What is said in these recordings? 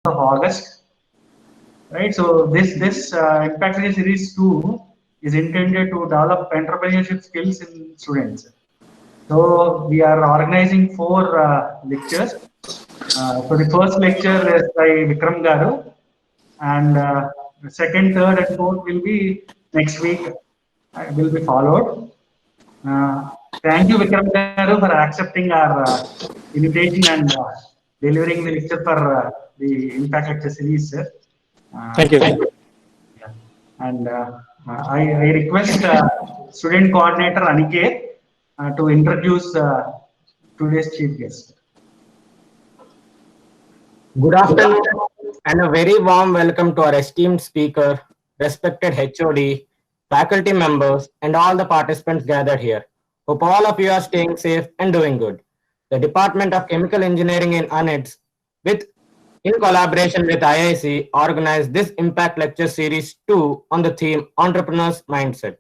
of August, right? So this Impact Series 2 is intended to develop entrepreneurship skills in students. So we are organizing four lectures. So the first lecture is by Vikram Garu, and the second, third, and fourth will be next week. Will be followed. Uh, Thank you, Vikram Garu, for accepting our invitation and delivering the lecture for the Impact Lecture Series, sir. Thank you, Thank sir. you. Yeah. And I request student coordinator Aniket to introduce today's chief guest. Good afternoon and a very warm welcome to our esteemed speaker, respected HOD, faculty members, and all the participants gathered here. Hope all of you are staying safe and doing good. The Department of Chemical Engineering in UNITS, in collaboration with IIC, organized this Impact Lecture Series 2 on the theme Entrepreneur's Mindset.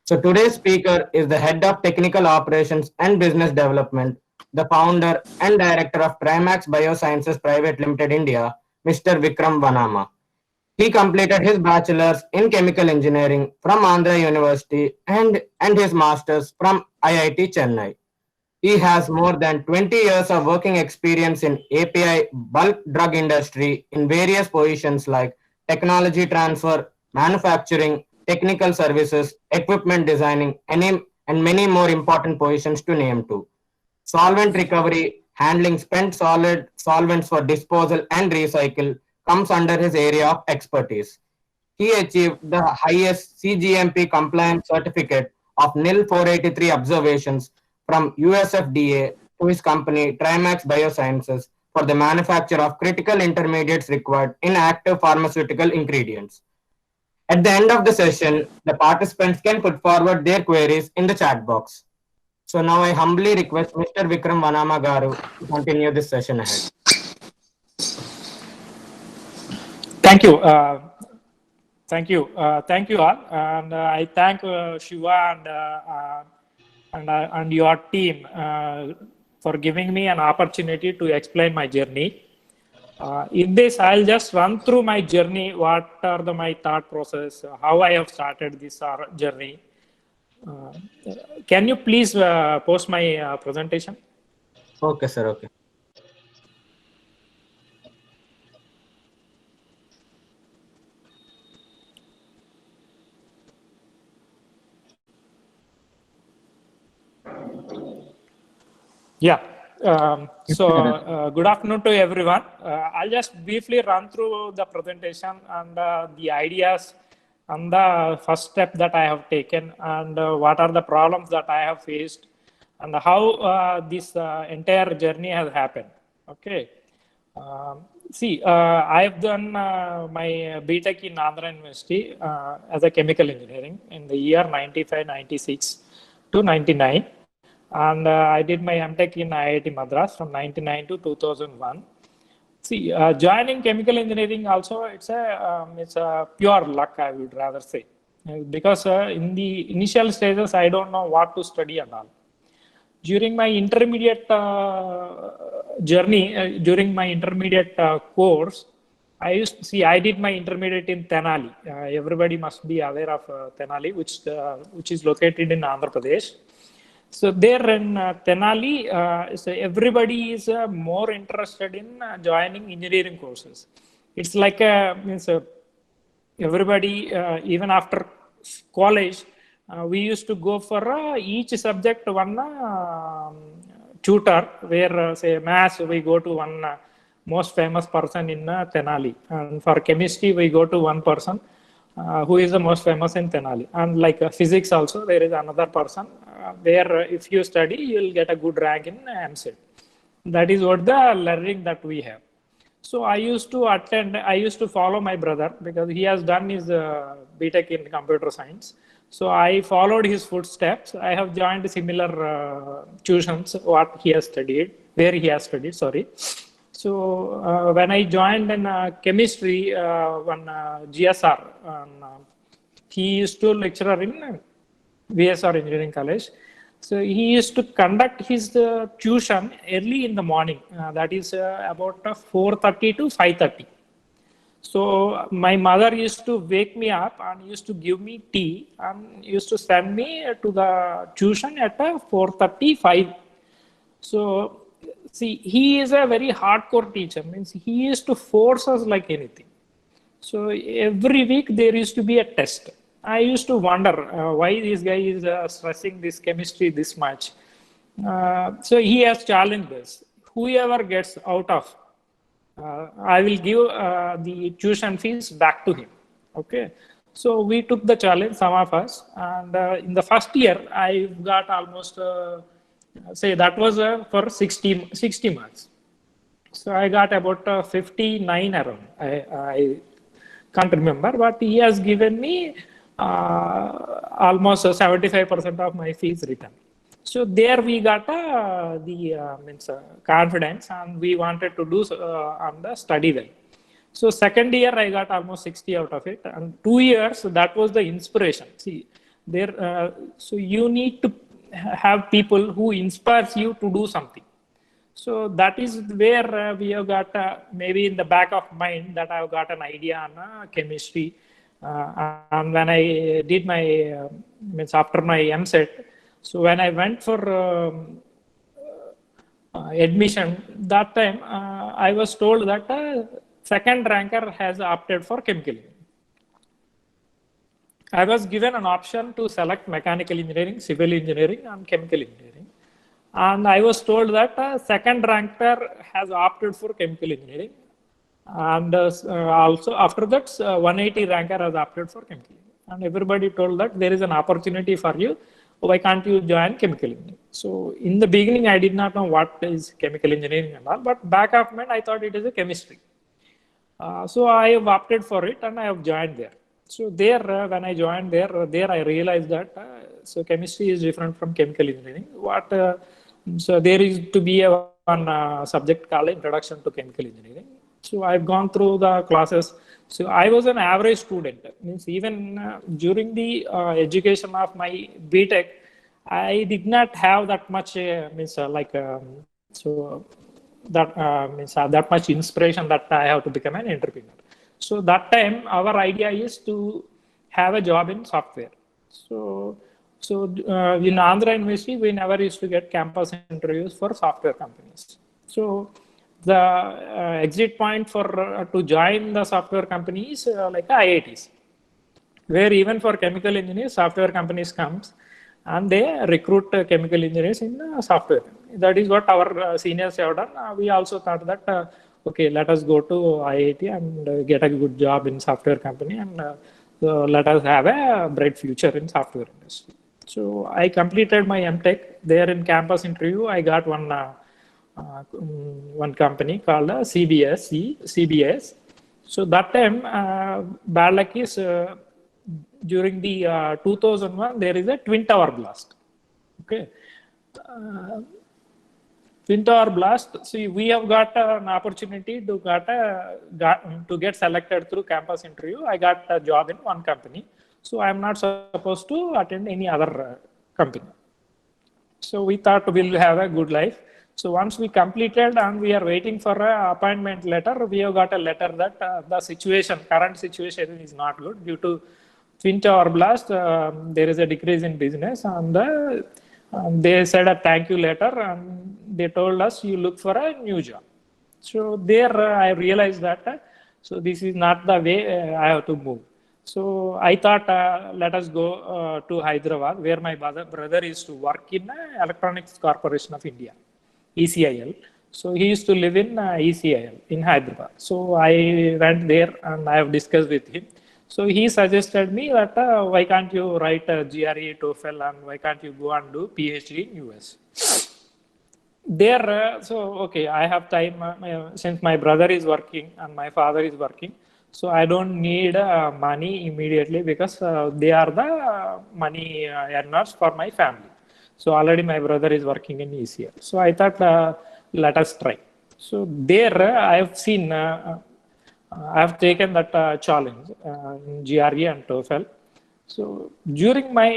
So today's speaker is the Head of Technical Operations and Business Development, the founder and director of Trimax Biosciences Private Limited India, Mr. Vikram Vanama. He completed his bachelor's in chemical engineering from Andhra University and his master's from IIT Chennai. He has more than 20 years of working experience in API bulk drug industry in various positions like technology transfer, manufacturing, technical services, equipment designing, and many more important positions to name too. Solvent recovery, handling spent solvents for disposal and recycle comes under his area of expertise. He achieved the highest CGMP compliance certificate of NIL 483 observations from USFDA to his company Trimax Biosciences for the manufacture of critical intermediates required in active pharmaceutical ingredients. At the end of the session, the participants can put forward their queries in the chat box. So now I humbly request Mr. Vikram Vanama Garu to continue this session ahead. Thank you. Thank you all. And I thank Shiva and your team for giving me an opportunity to explain my journey. In this, I'll just run through my journey. What are my thought process? How I have started this journey. Can you please post my presentation? Okay, sir. Okay. Yeah. Good afternoon to everyone. I'll just briefly run through the presentation and the ideas and the first step that I have taken and what are the problems that I have faced and how this entire journey has happened. Okay. I've done my BTech in Andhra University as a chemical engineering in the year 95, 96 to 99. And I did my MTech in IIT Madras from 99 to 2001. Joining chemical engineering also, it's a pure luck, I would rather say. Because in the initial stages, I don't know what to study and all. During my intermediate journey, during my intermediate course, I did my intermediate in Tenali. Everybody must be aware of Tenali, which is located in Andhra Pradesh. So there in Tenali, so everybody is more interested in joining engineering courses. It's like everybody, even after college, we used to go for each subject one tutor, where say maths, we go to one most famous person in Tenali. And for chemistry, we go to one person who is the most famous in Tenali. And like physics also, there is another person where if you study, you will get a good rank in MCET. That is what the learning that we have. So I used to follow my brother because he has done his BTech in computer science. So I followed his footsteps. I have joined similar tuitions, what he has studied, where he has studied, sorry. So when I joined in chemistry, one GSR, he used to lecturer in VSR Engineering College. So he used to conduct his tuition early in the morning. That is about 4:30 to 5:30. So my mother used to wake me up and used to give me tea and used to send me to the tuition at 4:35. So see, he is a very hardcore teacher. Means he used to force us like anything. So every week there used to be a test. I used to wonder why this guy is stressing this chemistry this much. So he has challenged us. Whoever gets out of, I will give the tuition fees back to him. Okay. So we took the challenge, some of us, and in the first year, I got almost, say that was for 60 marks. So I got about 59 around. I can't remember, but he has given me almost 75% of my fees return. So there we got the confidence, and we wanted to do on the study well. So second year I got almost 60 out of it, and 2 years that was the inspiration. See, there. So you need to have people who inspires you to do something. So that is where we have got maybe in the back of mind that I've got an idea on chemistry. And when I did my means after my MSET, so when I went for admission, that time I was told that second ranker has opted for chemical engineering. I was given an option to select mechanical engineering, civil engineering, and chemical engineering. And I was told that second ranker has opted for chemical engineering. And also after that, 180 ranker has opted for chemical engineering. And everybody told that there is an opportunity for you. Why can't you join chemical engineering? So in the beginning, I did not know what is chemical engineering and all, but back of mind, I thought it is a chemistry. So I have opted for it and I have joined there. So there, when I joined there I realized that so chemistry is different from chemical engineering. So there is to be one subject called Introduction to Chemical Engineering. So I've gone through the classes. So I was an average student. Means even during the education of my BTech, I did not have that much that much inspiration that I have to become an entrepreneur. So that time our idea is to have a job in software. So in Andhra University, we never used to get campus interviews for software companies. So the exit point for to join the software companies like IITs, where even for chemical engineers, software companies comes and they recruit chemical engineers in software. That is what our seniors have done. We also thought that okay, let us go to IIT and get a good job in software company, and let us have a bright future in software industry. So I completed my MTech there. In campus interview, I got one company called CBS. So that time, bad luck is during the 2001, there is a Twin Tower blast. Okay. Twin Tower blast. See, we have got an opportunity to get selected through campus interview. I got a job in one company. So I am not supposed to attend any other company. So we thought we'll have a good life. So once we completed and we are waiting for an appointment letter, we have got a letter that the current situation is not good due to Twin Tower blast. There is a decrease in business, and they said a thank you letter, and they told us you look for a new job. So there I realized that so this is not the way I have to move. So I thought let us go to Hyderabad, where my brother used to work in Electronics Corporation of India, ECIL. So he used to live in ECIL in Hyderabad. So I went there and I have discussed with him. So he suggested me that why can't you write a GRE, TOEFL, and why can't you go and do PhD in US? There, so okay, I have time since my brother is working and my father is working. So I don't need money immediately because they are the money earners for my family. So already my brother is working in ECL. So I thought let us try. So there I have seen. I have taken that challenge in GRE and TOEFL. So during my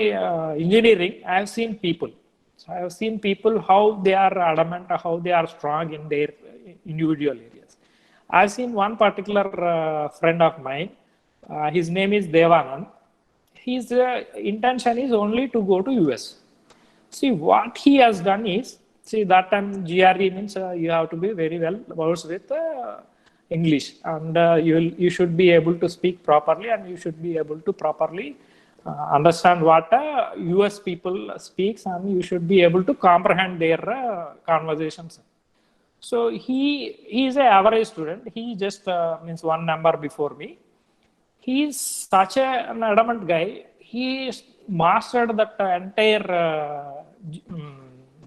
engineering, I have seen people. So I have seen people how they are adamant, how they are strong in their individual areas. I've seen one particular friend of mine. His name is Devanand. His intention is only to go to US. See, what he has done is, see, that time GRE means you have to be very well versed with English, and you should be able to speak properly, and you should be able to properly understand what US people speaks, and you should be able to comprehend their conversations. So he is an average student. He just means one number before me. He is such an adamant guy. He mastered that entire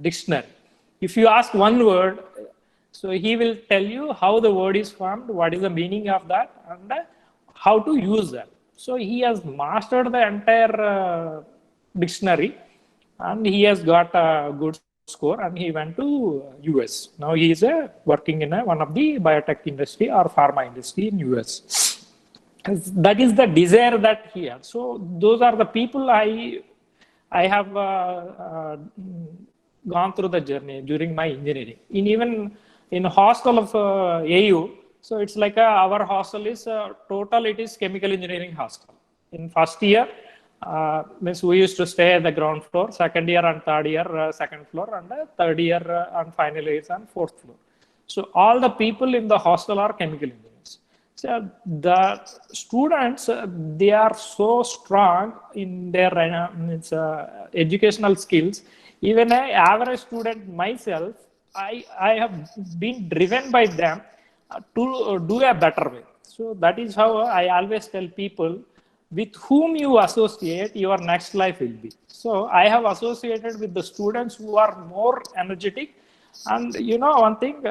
dictionary. If you ask one word, so he will tell you how the word is formed, what is the meaning of that, and how to use that. So he has mastered the entire dictionary, and he has got a good score, and he went to US. Now he is working in one of the biotech industry or pharma industry in US. That is the desire that he had. So those are the people I have gone through the journey during my engineering. Even in hostel of AU, so it's like our hostel is total, it is chemical engineering hostel. In first year, means we used to stay at the ground floor, second year and third year, second floor, and third year and final years on fourth floor. So all the people in the hostel are chemical engineers. So the students, they are so strong in their educational skills. Even an average student myself, I have been driven by them to do a better way. So that is how I always tell people, with whom you associate, your next life will be. So I have associated with the students who are more energetic. And you know one thing,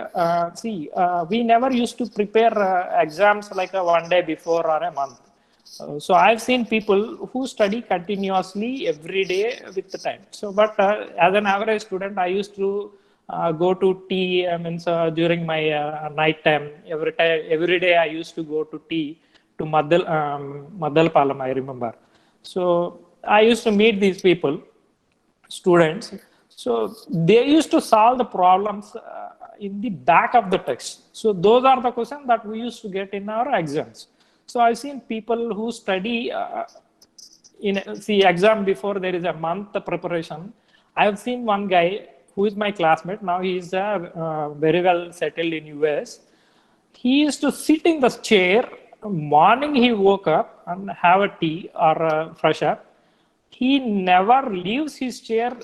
we never used to prepare exams like one day before or a month. So I've seen people who study continuously every day with the time. So, but as an average student, I used to go to tea during my night time. Every day I used to go to tea to Madal Palam, I remember. So I used to meet these people, students. So they used to solve the problems in the back of the text. So those are the questions that we used to get in our exams. So I've seen people who study exam before there is a month preparation. I've seen one guy who is my classmate. Now he is very well settled in US. He used to sit in the chair. Morning he woke up and have a tea or fresh up. He never leaves his chair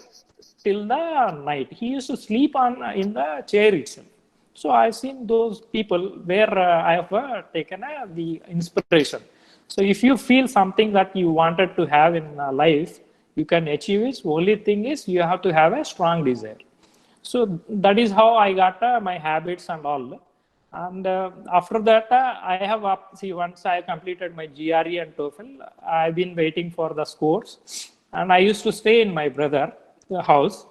till the night. He used to sleep in the chair itself. So I've seen those people where I have taken the inspiration. So if you feel something that you wanted to have in life, you can achieve it. Only thing is you have to have a strong desire. So that is how I got my habits and all. And after that, I have once I completed my GRE and TOEFL, I've been waiting for the scores. And I used to stay in my brother's house.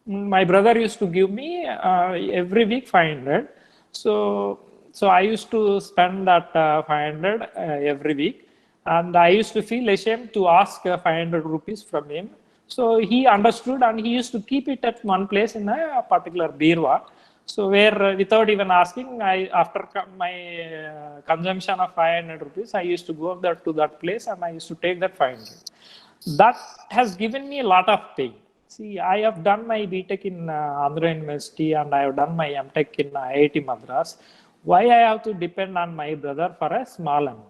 My brother used to give me every week 500. So I used to spend that 500 every week. And I used to feel ashamed to ask 500 rupees from him. So he understood, and he used to keep it at one place in a particular birwa. So where without even asking, after my consumption of 500 rupees, I used to go up there to that place and I used to take that 500. That has given me a lot of pain. See, I have done my BTech in Andhra University and I have done my MTech in IIT Madras. Why I have to depend on my brother for a small amount?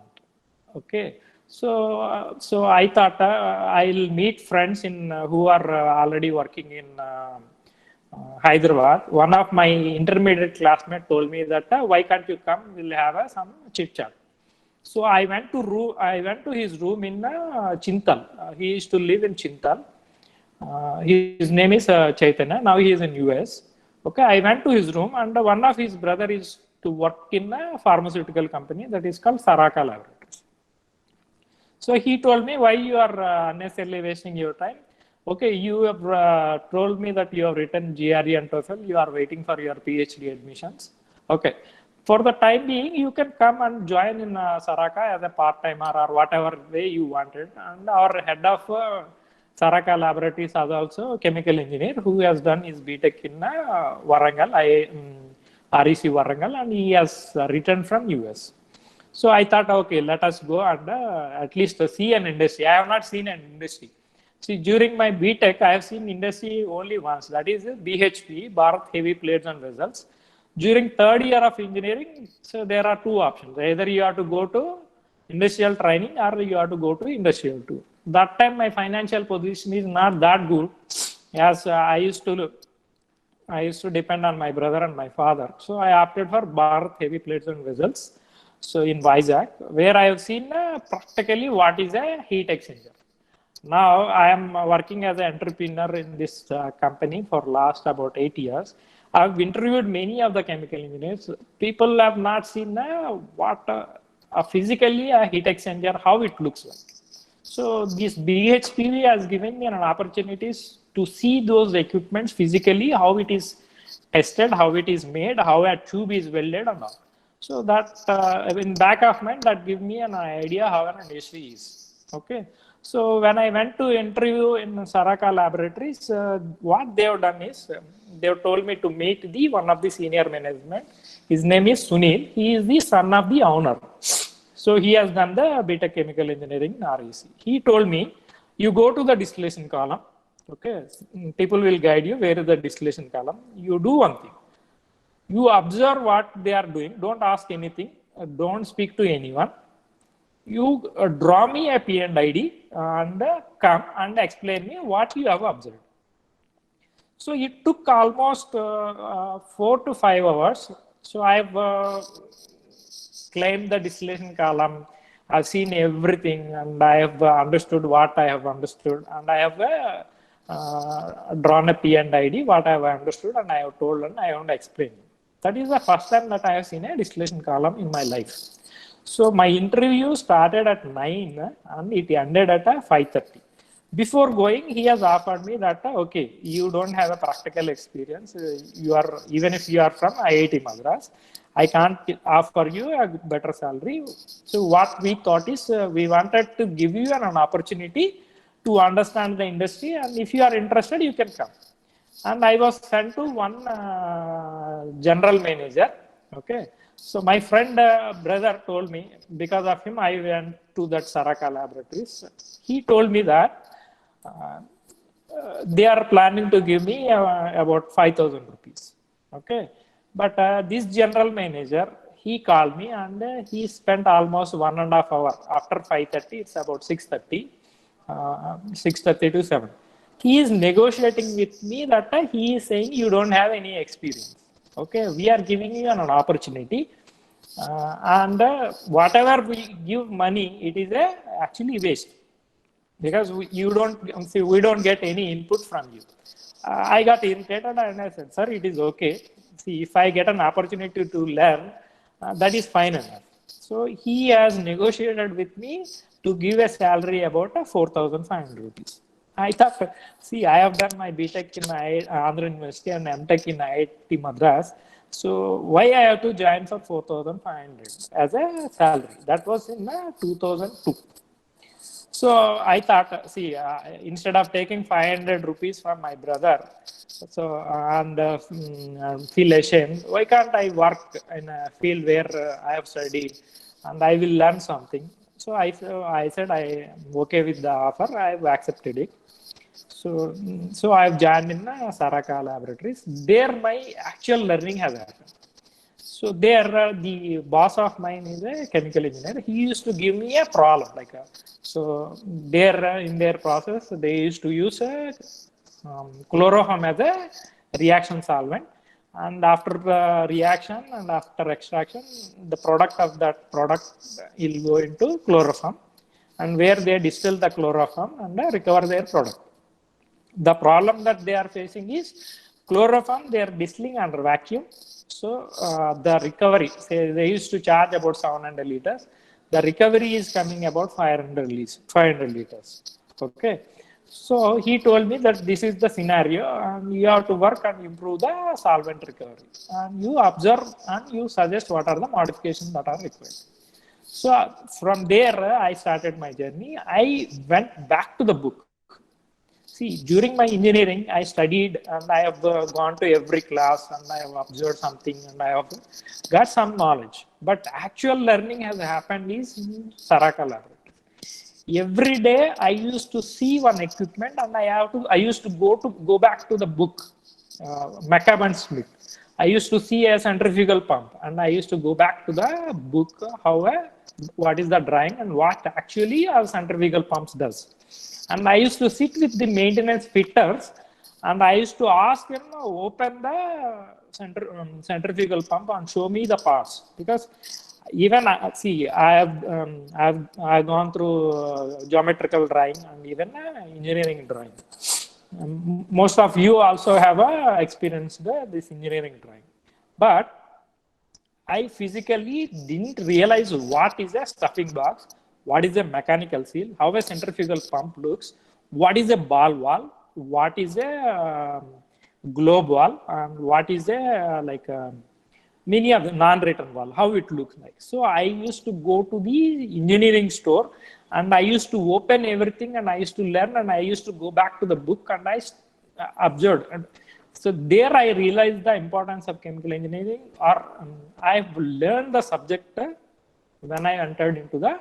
Okay. So I thought I'll meet friends who are already working in Hyderabad. One of my intermediate classmates told me that why can't you come? We'll have some chit chat. So I went to his room in Chintal. He used to live in Chintal. His name is Chaitanya. Now he is in US. Okay, I went to his room, and one of his brother is to work in a pharmaceutical company that is called Saraka Laboratories. So he told me, why you are unnecessarily wasting your time? Okay, you have told me that you have written GRE and TOEFL. You are waiting for your PhD admissions. Okay. For the time being, you can come and join in Saraka as a part-timer or whatever way you wanted. And our head of Saraka Laboratories is also a chemical engineer who has done his BTech in Warangal, REC Warangal, and he has returned from US. So I thought, okay, let us go and at least see an industry. I have not seen an industry. See, during my BTech, I have seen industry only once. That is BHP, Bharat Heavy Plates and Vessels. During third year of engineering, so there are two options. Either you have to go to industrial training or you have to go to industrial tour. That time my financial position is not that good, as I used to depend on my brother and my father. So I opted for Bharat Heavy Plates and Vessels. So in Vizag, where I have seen practically what is a heat exchanger. Now I am working as an entrepreneur in this company for last about 8 years. I've interviewed many of the chemical engineers. People have not seen what physically a heat exchanger, how it looks like. So this BHPV has given me an opportunity to see those equipments physically, how it is tested, how it is made, how a tube is welded and all. So that in back of mind, that give me an idea how an industry is. Okay. So when I went to interview in Saraka Laboratories, what they have done is they have told me to meet one of the senior management. His name is Sunil. He is the son of the owner. So he has done the BTech Chemical Engineering in REC. He told me, you go to the distillation column. Okay, people will guide you where is the distillation column. You do one thing. You observe what they are doing. Don't ask anything. Don't speak to anyone. You draw me a P&ID and come and explain me what you have observed. So it took almost 4 to 5 hours. So I've claimed the distillation column. I've seen everything and I have understood what I have understood, and I have drawn a P&ID, what I have understood, and I have told and I have explained. That is the first time that I have seen a distillation column in my life. So my interview started at 9 and it ended at 5:30. Before going, he has offered me that, okay, you don't have a practical experience. You are, even if you are from IIT Madras, I can't offer you a better salary. So what we thought is we wanted to give you an opportunity to understand the industry, and if you are interested, you can come. And I was sent to one general manager. Okay. So my friend brother told me, because of him, I went to that Saraka Laboratories. He told me that they are planning to give me about 5,000 rupees. Okay. But this general manager, he called me and he spent almost 1.5 hours. After 5:30, it's about 6:30, 6:30 to 7. He is negotiating with me that he is saying you don't have any experience. Okay, we are giving you an opportunity, and whatever we give money, it is actually waste, because we don't get any input from you. I got irritated and I said, sir, it is okay. See, if I get an opportunity to learn, that is fine enough. So he has negotiated with me to give a salary about 4,500 rupees. I thought, see, I have done my BTech in Andhra University and MTech in IIT Madras. So why I have to join for 4,500 as a salary? That was in 2002. So I thought, see, instead of taking 500 rupees from my brother, so and feel ashamed, why can't I work in a field where I have studied and I will learn something? So I said I am okay with the offer. I have accepted it. So I have joined in Saraka Laboratories. There my actual learning has happened. So there the boss of mine is a chemical engineer. He used to give me a problem so there in their process they used to use chloroform as a reaction solvent, and after the reaction and after extraction, the product of that product will go into chloroform, and where they distill the chloroform and recover their product. The problem that they are facing is chloroform they are distilling under vacuum. So the recovery, say they used to charge about 700 liters. The recovery is coming about 500 liters. Okay. So he told me that this is the scenario and you have to work and improve the solvent recovery. And you observe and you suggest what are the modifications that are required. So from there, I started my journey. I went back to the book. see, during my engineering, I studied and I have gone to every class and I have observed something and I have got some knowledge. But actual learning has happened is in Saraka laboratory. Every day I used to see one equipment and I used to go back to the book, McCabe and Smith. I used to see a centrifugal pump and I used to go back to the book, what is the drawing and what actually our centrifugal pumps does. And I used to sit with the maintenance fitters and I used to ask them to open the centrifugal pump and show me the parts, because even see, I've gone through geometrical drawing and even engineering drawing. Most of you also have experienced this engineering drawing, but I physically didn't realize what is a stuffing box, what is a mechanical seal, how a centrifugal pump looks, what is a ball valve, what is a globe valve, and what is a many of the non-written valve, how it looks like. So I used to go to the engineering store and I used to open everything and I used to learn and I used to go back to the book and I observed. And so there I realized the importance of chemical engineering, or I've learned the subject when I entered into the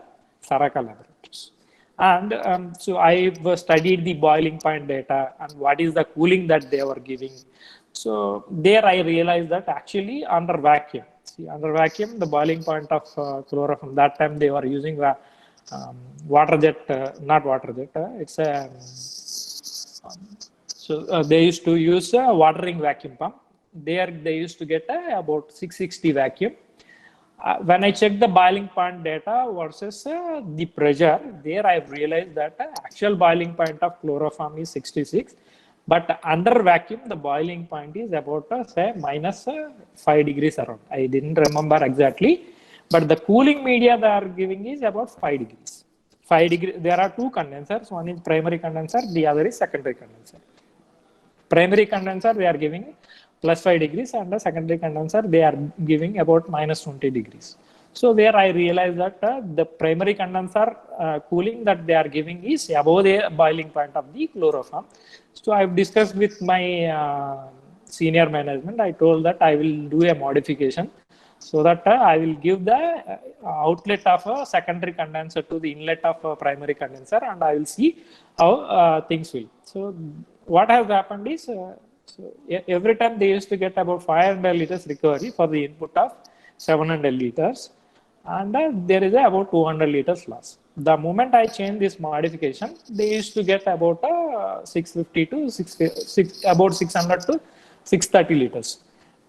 Saraka laboratories. And so I've studied the boiling point data and what is the cooling that they were giving. So there I realized that actually under vacuum, the boiling point of chloroform, that time they were using the water jet, not water jet, it's a, they used to use a watering vacuum pump. There they used to get about 660 vacuum. When I checked the boiling point data versus the pressure, there I realized that actual boiling point of chloroform is 66. But under vacuum, the boiling point is about say minus 5 degrees around. I didn't remember exactly, but the cooling media they are giving is about 5 degrees. 5 degrees. There are two condensers. One is primary condenser, the other is secondary condenser. Primary condenser they are giving plus 5 degrees, and the secondary condenser they are giving about minus 20 degrees. So there I realized that the primary condenser cooling that they are giving is above the boiling point of the chloroform. So I've discussed with my senior management. I told that I will do a modification so that I will give the outlet of a secondary condenser to the inlet of a primary condenser, and I will see how things will. So what has happened is, so every time they used to get about 500 liters recovery for the input of 700 liters. And there is about 200 liters loss. The moment I change this modification, they used to get about 650 to about 600 to 630 liters.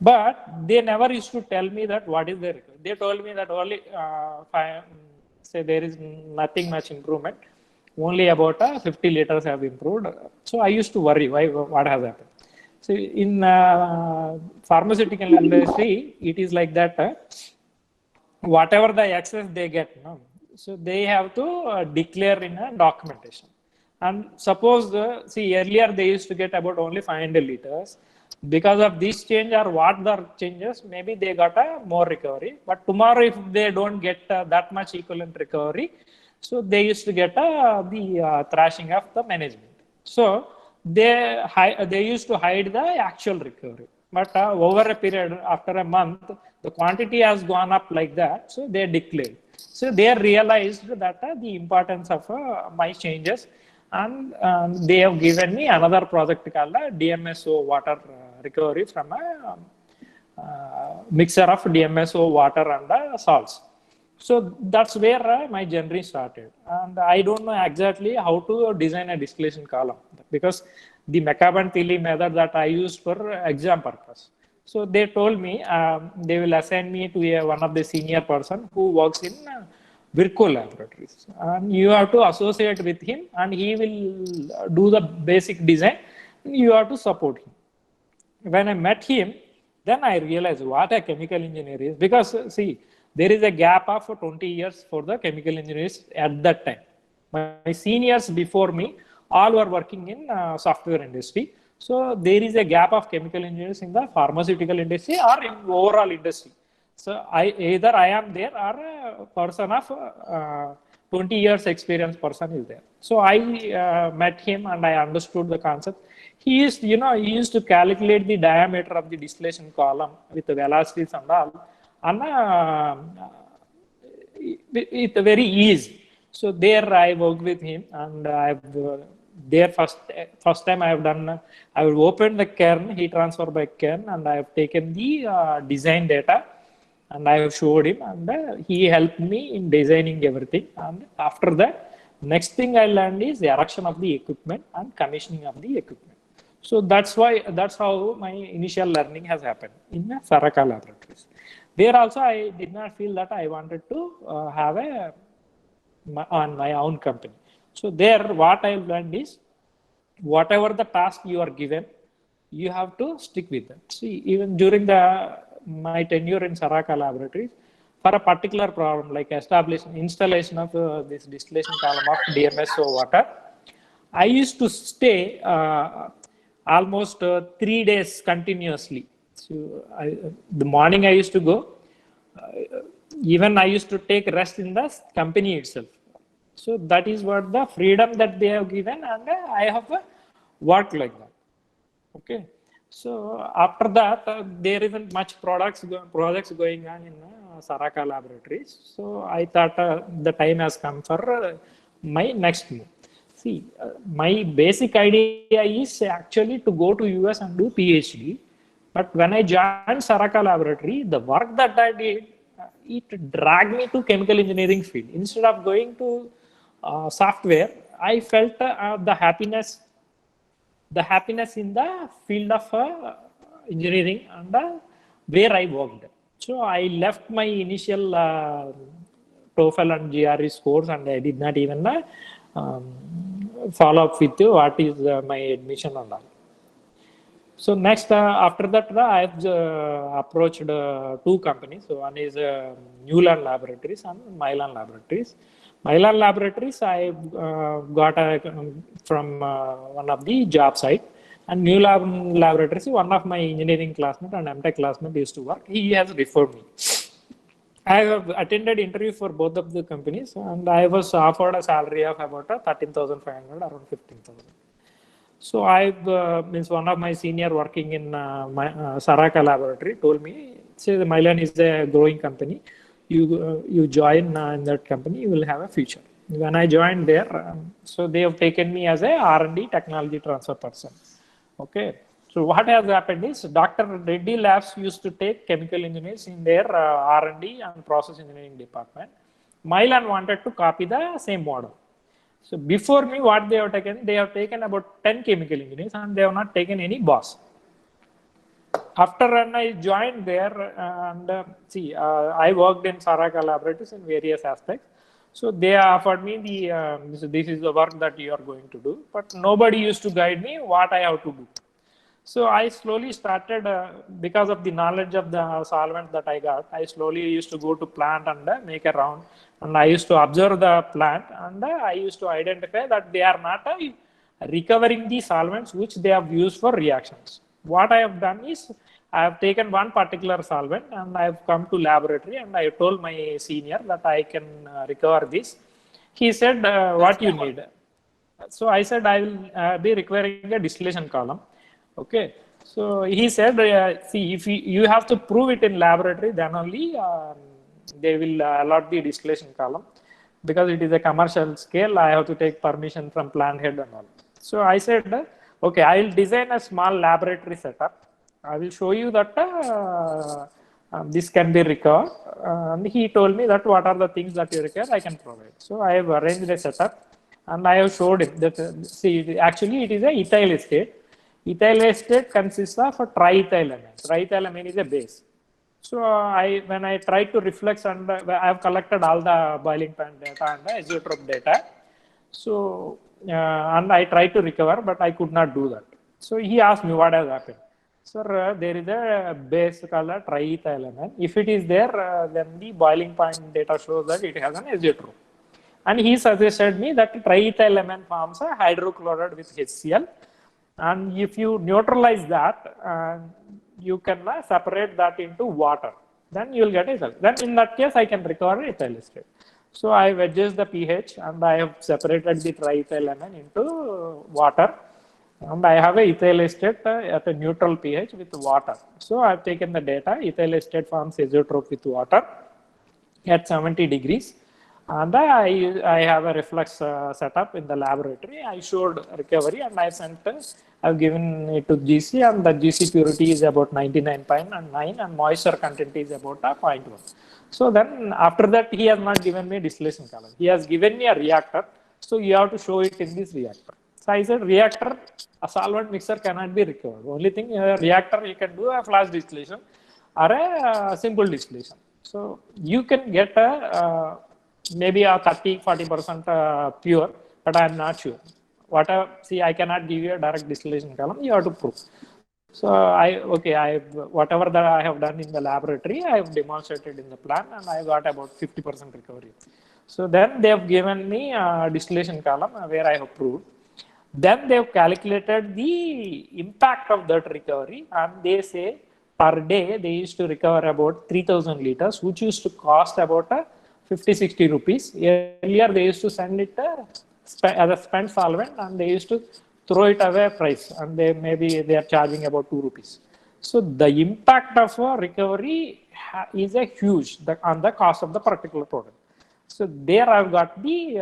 But they never used to tell me that what is their recovery. They told me that only say there is nothing much improvement. Only about 50 liters have improved. So I used to worry what has happened. So in pharmaceutical industry, it is like that. Whatever the excess they get, no? So they have to declare in a documentation. And suppose, see, earlier they used to get about only 500 liters. Because of this change or what the changes, maybe they got a more recovery. But tomorrow, if they don't get that much equivalent recovery, so they used to get the thrashing of the management. So they used to hide the actual recovery. But over a period, after a month, the quantity has gone up like that. So they declared. So they realized that the importance of my changes, and they have given me another project called DMSO water recovery from a mixture of DMSO water and salts. So that's where my journey started. And I don't know exactly how to design a distillation column, because the McCabe and Thiele method that I used for exam purpose. So they told me they will assign me to one of the senior person who works in Virco laboratories. And you have to associate with him and he will do the basic design. You have to support him. When I met him, then I realized what a chemical engineer is. Because see, there is a gap of 20 years for the chemical engineers at that time. My seniors before me, all were working in software industry. So there is a gap of chemical engineers in the pharmaceutical industry or in overall industry. So either I am there or a person of 20 years experience person is there. So I met him and I understood the concept. He used to calculate the diameter of the distillation column with the velocities and all, and with very easy. So there I worked with him, and I've there first time I have done. I will open the kern, heat transfer by kern, and I have taken the design data, and I have showed him, and he helped me in designing everything. And after that, next thing I learned is the erection of the equipment and commissioning of the equipment. So that's how my initial learning has happened in the Saraka laboratories. There also I did not feel that I wanted to have on my own company. So there what I learned is, whatever the task you are given, you have to stick with it. See, even during my tenure in Saraka laboratories, for a particular problem like installation of this distillation column of DMSO water, I used to stay almost 3 days continuously. So the morning I used to go, even I used to take rest in the company itself. So that is what the freedom that they have given, and I have worked like that. Okay. So after that, there isn't much projects going on in Saraka laboratories. So I thought the time has come for my next move. See, my basic idea is actually to go to US and do PhD. But when I joined Saraka laboratory, the work that I did, it dragged me to chemical engineering field. Instead of going to software, I felt the happiness in the field of engineering and where I worked. So I left my initial TOEFL and GRE scores, and I did not even follow up with what is my admission and all. So next, after that, I've approached 2 companies. So one is Newland Laboratories and Mylan Laboratories. Mylan Laboratories I got from one of the job site, and Newland Laboratories, one of my engineering classmates and MTech classmate used to work. He has referred me. I have attended interview for both of the companies, and I was offered a salary of about 13,500, around 15,000. So one of my senior working in my Saraka laboratory told me, say the Mylan is a growing company. You join in that company, you will have a future. When I joined there, so they have taken me as a R&D technology transfer person. Okay. So what has happened is, Dr. Reddy Labs used to take chemical engineers in their R&D and process engineering department. Mylan wanted to copy the same model. So before me, what they have taken about 10 chemical engineers, and they have not taken any boss. After when I joined there, and I worked in Saraka laboratories in various aspects. So they offered me this is the work that you are going to do, but nobody used to guide me what I have to do. So I slowly started, because of the knowledge of the solvent that I got, I slowly used to go to plant and make a round, and I used to observe the plant, and I used to identify that they are not recovering the solvents which they have used for reactions. What I have done is, I have taken one particular solvent and I have come to laboratory, and I told my senior that I can recover this. He said, what you need? So I said, I will be requiring a distillation column. Okay. So he said, see, if you have to prove it in laboratory, then only they will allot the distillation column, because it is a commercial scale. I have to take permission from plant head and all. So I said, okay, I will design a small laboratory setup. I will show you that this can be recovered. And he told me that what are the things that you require, I can provide. So I have arranged a setup, and I have showed him that, see, actually it is a ethyl acetate. Ethyl acetate consists of a triethylamine. Triethylamine is a base. So when I tried to reflex, and I have collected all the boiling point data and the azeotrope data. So and I tried to recover, but I could not do that. So he asked me what has happened. Sir, there is a base called a triethylamine. If it is there, then the boiling point data shows that it has an azeotrope. And he suggested me that triethylamine forms a hydrochloride with HCl. And if you neutralize that, you can separate that into water. Then you will get ethyl. Then in that case, I can recover ethyl acetate. So I adjust the pH and I have separated the triethylamine into water. And I have a ethyl acetate at a neutral pH with water. So I've taken the data. Ethyl acetate forms azeotrope with water at 70 degrees. And I have a reflex setup in the laboratory. I showed recovery and I sent, I've given it to GC, and the GC purity is about 99.9 and moisture content is about 0.1. So then after that, he has not given me a distillation column. He has given me a reactor. So you have to show it in this reactor. So I said, reactor, a solvent mixer cannot be recovered. Only thing, a reactor, you can do a flash distillation or a simple distillation. So you can get a maybe a 30-40% pure, but I am not sure. See, I cannot give you a direct distillation column. You have to prove. So whatever that I have done in the laboratory, I have demonstrated in the plant, and I got about 50% recovery. So then they have given me a distillation column where I have proved. Then they have calculated the impact of that recovery, and they say per day they used to recover about 3,000 liters, which used to cost about 50-60 rupees. Earlier they used to send it as a spent solvent, and they used to throw it away price, and they are charging about 2 rupees. So the impact of recovery is a huge on the cost of the particular product. So there I've got the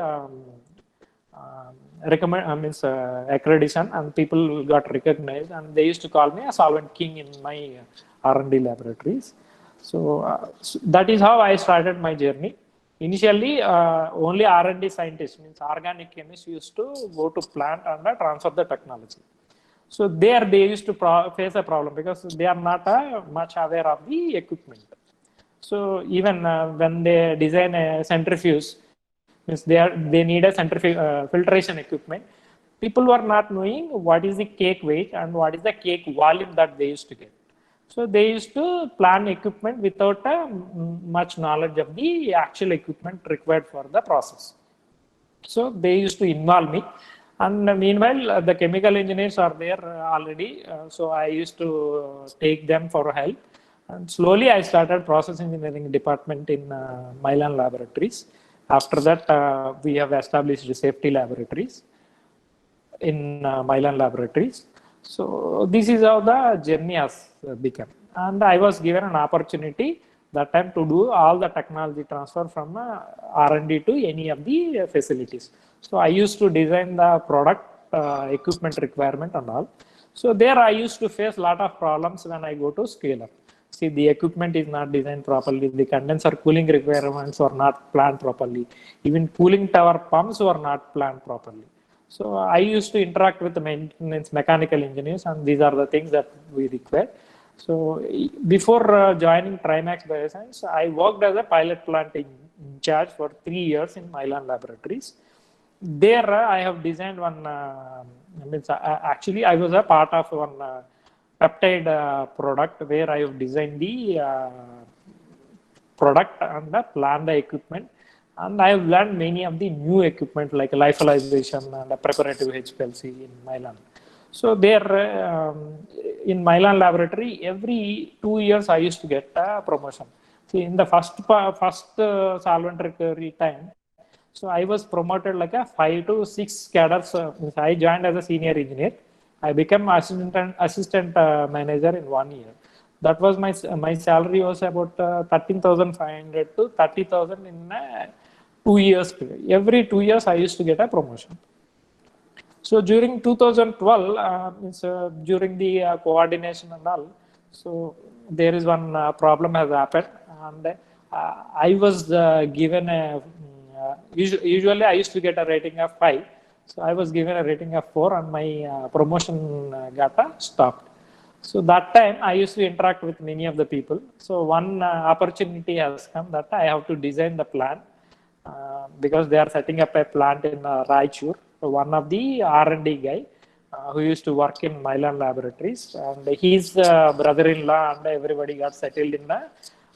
accreditation, and people got recognized, and they used to call me a solvent king in my R&D laboratories. So that is how I started my journey. Initially, only R&D scientists, means organic chemists, used to go to plant and transfer the technology. So there they used to face a problem because they are not much aware of the equipment. So even when they design a centrifuge, means they need a filtration equipment, people were not knowing what is the cake weight and what is the cake volume that they used to get. So they used to plan equipment without much knowledge of the actual equipment required for the process. So they used to involve me, and meanwhile the chemical engineers are there already. So I used to take them for help, and slowly I started process engineering department in Milan laboratories. After that, we have established safety laboratories in Milan laboratories. So this is how the journey has become. And I was given an opportunity that time to do all the technology transfer from R&D to any of the facilities. So I used to design the product, equipment requirement and all. So there I used to face a lot of problems when I go to scale up. See, the equipment is not designed properly. The condenser cooling requirements are not planned properly. Even cooling tower pumps were not planned properly. So I used to interact with the maintenance mechanical engineers, and these are the things that we require. So before joining Trimax Bioscience, I worked as a pilot plant in charge for 3 years in Milan laboratories. There I have designed one, actually I was a part of one peptide product where I have designed the product and planned the equipment. And I have learned many of the new equipment like lyophilization and preparative HPLC in Milan. So there in Milan laboratory, every 2 years I used to get a promotion. See, in the first solvent recovery time, so I was promoted like a 5 to 6 cadres. I joined as a senior engineer. I became assistant manager in 1 year. That was my salary was about 13,500 to 30,000 in 2 years. Every 2 years I used to get a promotion. So during 2012, during the coordination and all, so there is one problem has happened, and I was given a usually I used to get a rating of 5. So I was given a rating of 4, and my promotion got stopped. So that time I used to interact with many of the people. So one opportunity has come that I have to design the plan because they are setting up a plant in Raichur. So one of the R&D guy who used to work in Milan laboratories, and his brother-in-law and everybody got settled in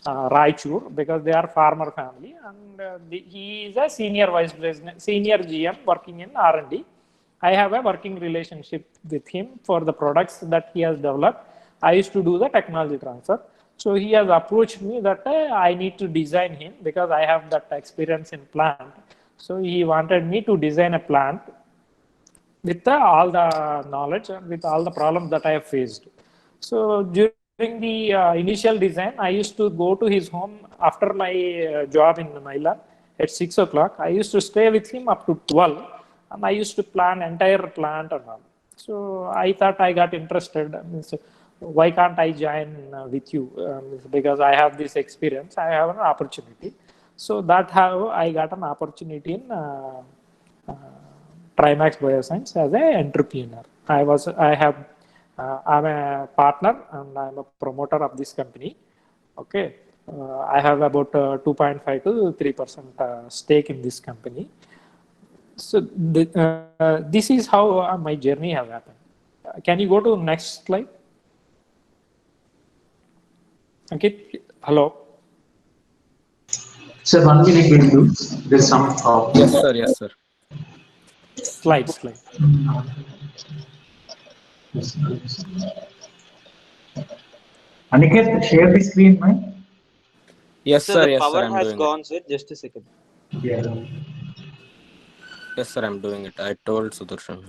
Raichur because they are farmer family, and he is a senior vice president, senior GM working in R&D. I have a working relationship with him for the products that he has developed. I used to do the technology transfer. So he has approached me that I need to design him because I have that experience in plant. So he wanted me to design a plant with all the knowledge and with all the problems that I have faced. So during the initial design, I used to go to his home after my job in Manila at 6 o'clock. I used to stay with him up to 12, and I used to plan entire plant and all. So I thought I got interested. Means, why can't I join with you? Because I have this experience, I have an opportunity. So that's how I got an opportunity in Trimax Bioscience as an entrepreneur. I'm a partner and I'm a promoter of this company. Okay, I have about 2.5 to 3% stake in this company. So this is how my journey has happened. Can you go to next slide? Okay, hello. Sir, 1 minute will do. There's some problem. Yes, sir. Yes, sir. Slide. Aniket, share the screen, man. Yes, Sir, sir. the Yes, sir. power I'm has doing gone, sir. Just a second. Yeah. it. Yes, sir. I'm doing it. I told Sudarshan.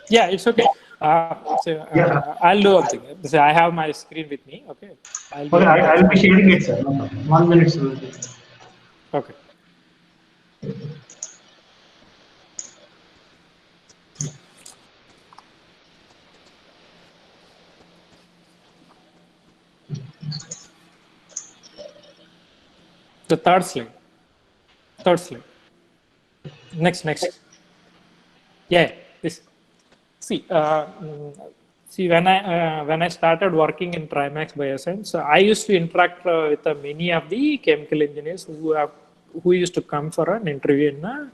Yeah, it's okay. I'll do one thing. So I have my screen with me. Okay. Okay, I'll be sharing it, sir. No problem. 1 minute, sir. Okay. The third slide. Next. Yeah, this. See, when I started working in Trimax Bioscience, I used to interact with many of the chemical engineers who used to come for an interview in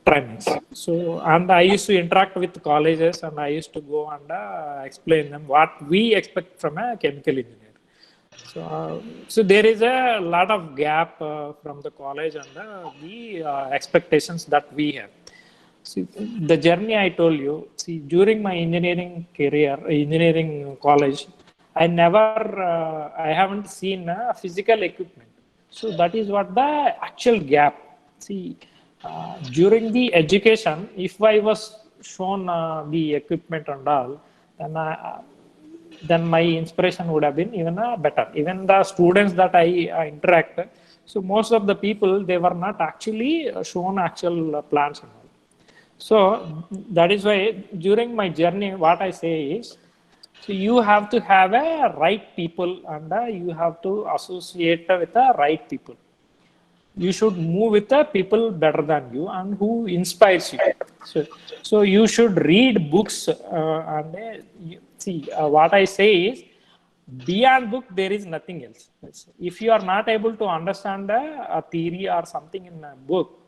Trimax. So, and I used to interact with colleges, and I used to go and explain them what we expect from a chemical engineer. So there is a lot of gap from the college and the expectations that we have. See, the journey I told you, see, during my engineering career, engineering college, I haven't seen physical equipment. So that is what the actual gap. See, during the education, if I was shown the equipment and all, then my inspiration would have been even better. Even the students that I interact, so most of the people, they were not actually shown actual plants and all. So that is why during my journey, what I say is, so you have to have a right people and you have to associate with the right people. You should move with the people better than you and who inspires you. So you should read books what I say is, beyond book there is nothing else. If you are not able to understand a theory or something in a book,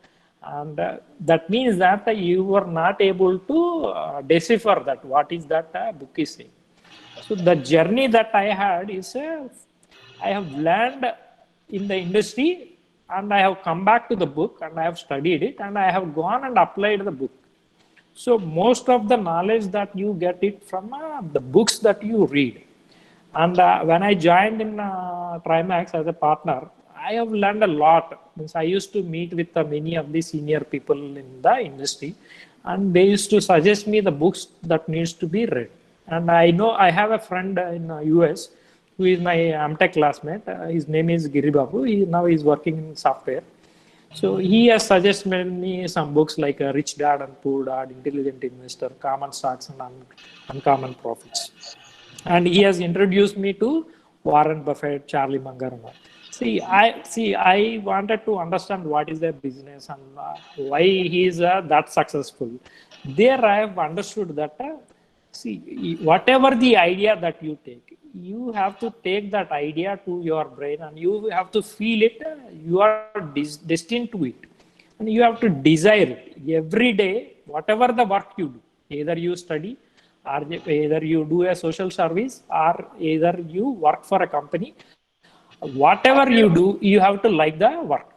and that means that you were not able to decipher that what is that book is saying. So the journey that I had is I have learned in the industry, and I have come back to the book and I have studied it and I have gone and applied the book. So most of the knowledge that you get it from the books that you read. And when I joined in Trimax as a partner, I have learned a lot. I used to meet with many of the senior people in the industry, and they used to suggest me the books that needs to be read. And I know I have a friend in US who is my Amtech classmate. His name is Giri Babu. Now he's working in software. So he has suggested me some books like Rich Dad and Poor Dad, Intelligent Investor, Common Stocks and Uncommon Profits. And he has introduced me to Warren Buffett, Charlie Munger. I wanted to understand what is their business and why he is that successful. There I have understood that See, whatever the idea that you take, you have to take that idea to your brain and you have to feel it. You are destined to it. And you have to desire it. Every day, whatever the work you do, either you study, or either you do a social service, or either you work for a company, whatever you do, you have to like the work.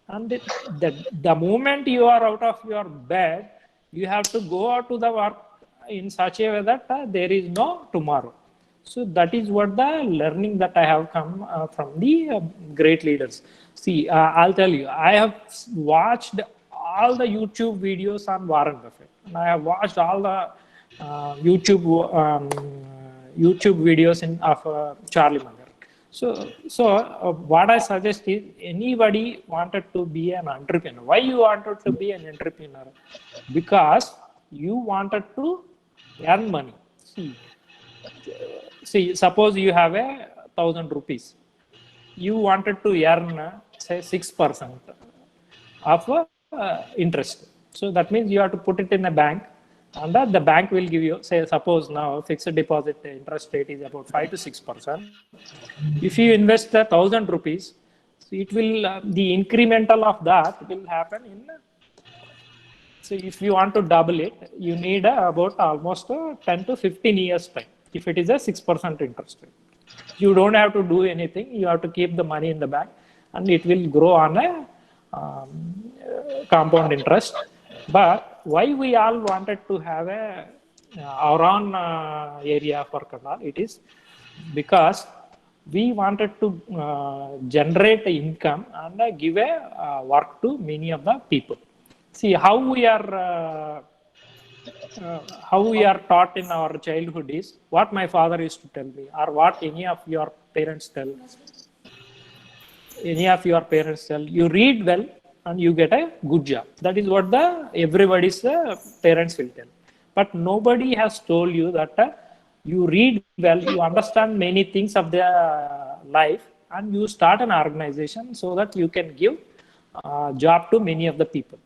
And the moment you are out of your bed, you have to go out to the work in such a way that there is no tomorrow. So that is what the learning that I have come from the great leaders. See, I'll tell you, I have watched all the YouTube videos on Warren Buffett. And I have watched all the YouTube videos of Charlie Munger. So what I suggest is, anybody wanted to be an entrepreneur. Why you wanted to be an entrepreneur? Because you wanted to earn money. See, suppose you have 1,000 rupees. You wanted to earn, say, 6% of interest. So that means you have to put it in a bank, and the bank will give you, say, suppose now fixed deposit interest rate is about 5 to 6%. If you invest 1,000 rupees, so it will, the incremental of that will happen in, so if you want to double it, you need about almost 10 to 15 years time. If it is a 6% interest rate, you don't have to do anything. You have to keep the money in the bank, and it will grow on a compound interest. But why we all wanted to have our own area for Karnal? It is because we wanted to generate income and give a work to many of the people. See how we are taught in our childhood is what my father used to tell me, or what any of your parents tell. You read well and you get a good job. That is what everybody's parents will tell. But nobody has told you that you read well, you understand many things of their life, and you start an organization so that you can give job to many of the people.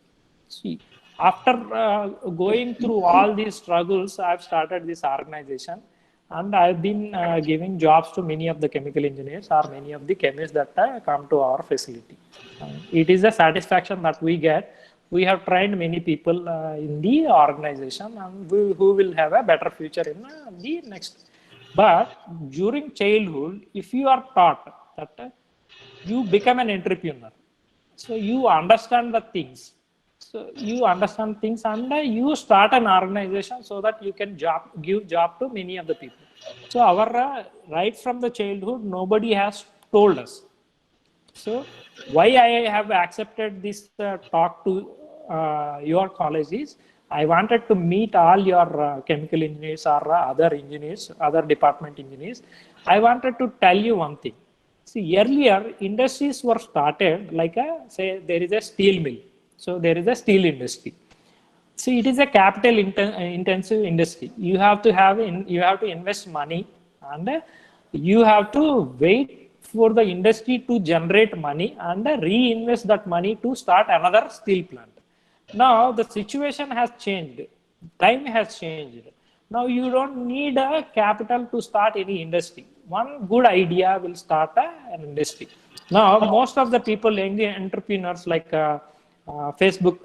See, after going through all these struggles, I've started this organization, and I've been giving jobs to many of the chemical engineers or many of the chemists that come to our facility. It is a satisfaction that we get. We have trained many people in the organization, and who will have a better future in the next. But during childhood, if you are taught that you become an entrepreneur, so you understand the things. So you understand things, and you start an organization so that you can give job to many of the people. So our right from the childhood, nobody has told us. So why I have accepted this talk to your college is, I wanted to meet all your chemical engineers or other engineers, other department engineers. I wanted to tell you one thing. See, earlier industries were started like say there is a steel mill. So there is a steel industry. See, it is a capital intensive industry. You have to invest money, and you have to wait for the industry to generate money and reinvest that money to start another steel plant. Now the situation has changed. Time has changed. Now you don't need a capital to start any industry. One good idea will start an industry. Now most of the people, young entrepreneurs like Facebook,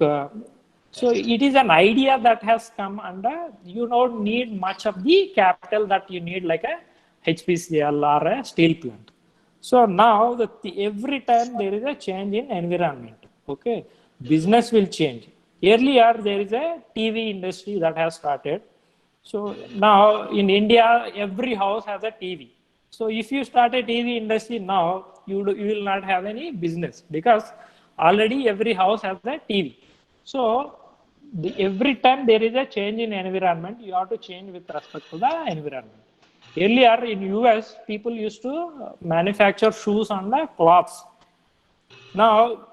so it is an idea that has come, and you don't need much of the capital that you need like a HPCL or a steel plant. So now every time there is a change in environment. Okay, business will change. Earlier there is a TV industry that has started. So now in India, every house has a TV. So if you start a TV industry now, you will not have any business, because already every house has a TV. So every time there is a change in environment, you have to change with respect to the environment. Earlier in US, people used to manufacture shoes and the cloths. Now,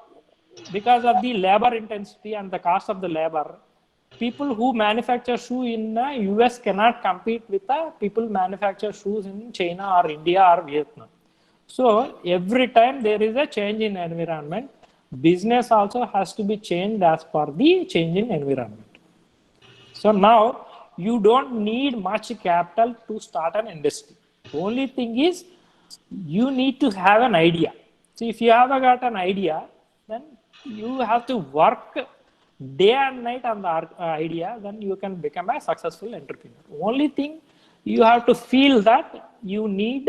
because of the labor intensity and the cost of the labor, people who manufacture shoes in US cannot compete with the people who manufacture shoes in China or India or Vietnam. So every time there is a change in environment, business also has to be changed as per the change in environment. So now you don't need much capital to start an industry. The only thing is you need to have an idea. So if you have got an idea, then you have to work day and night on the idea, then you can become a successful entrepreneur. Only thing you have to feel that you need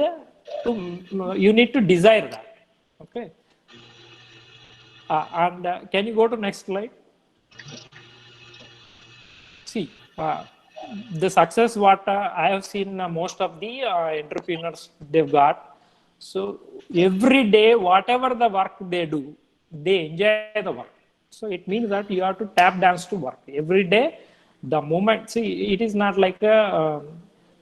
to desire that. Okay. Can you go to next slide? See, the success what I have seen most of the entrepreneurs they've got. So every day, whatever the work they do, they enjoy the work. So it means that you have to tap dance to work every day. The moment, see, it is not like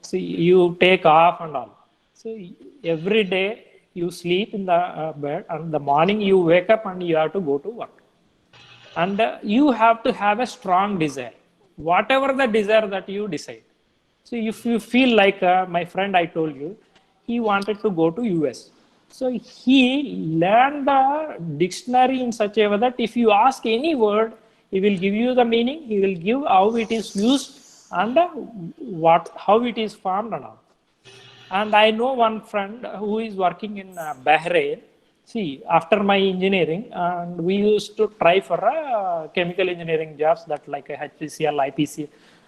see, you take off and all. So every day you sleep in the bed, and the morning you wake up and you have to go to work. And you have to have a strong desire, whatever the desire that you decide. So if you feel like my friend I told you, he wanted to go to US. So he learned the dictionary in such a way that if you ask any word, he will give you the meaning, he will give how it is used and how it is formed and all. And I know one friend who is working in Bahrain. See, after my engineering, and we used to try for chemical engineering jobs that like HPCL, IPC,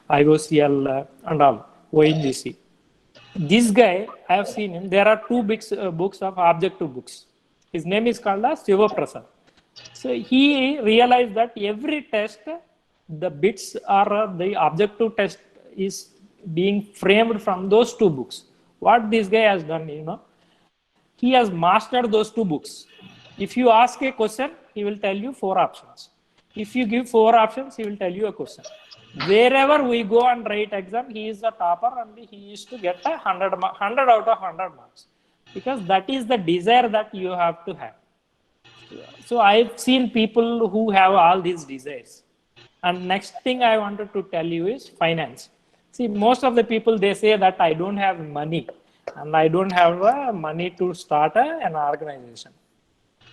IOCL, and all, ONGC. This guy, I have seen him. There are two books of objective books. His name is called as Shiva Prasad. So he realized that every test, the bits or the objective test is being framed from those two books. What this guy has done, he has mastered those two books. If you ask a question, he will tell you 4 options. If you give 4 options, he will tell you a question. Wherever we go and write exam, he is the topper, and he used to get 100 out of 100 marks. Because that is the desire that you have to have. So I've seen people who have all these desires. And next thing I wanted to tell you is finance. See, most of the people, they say that I don't have money and I don't have money to start an organization.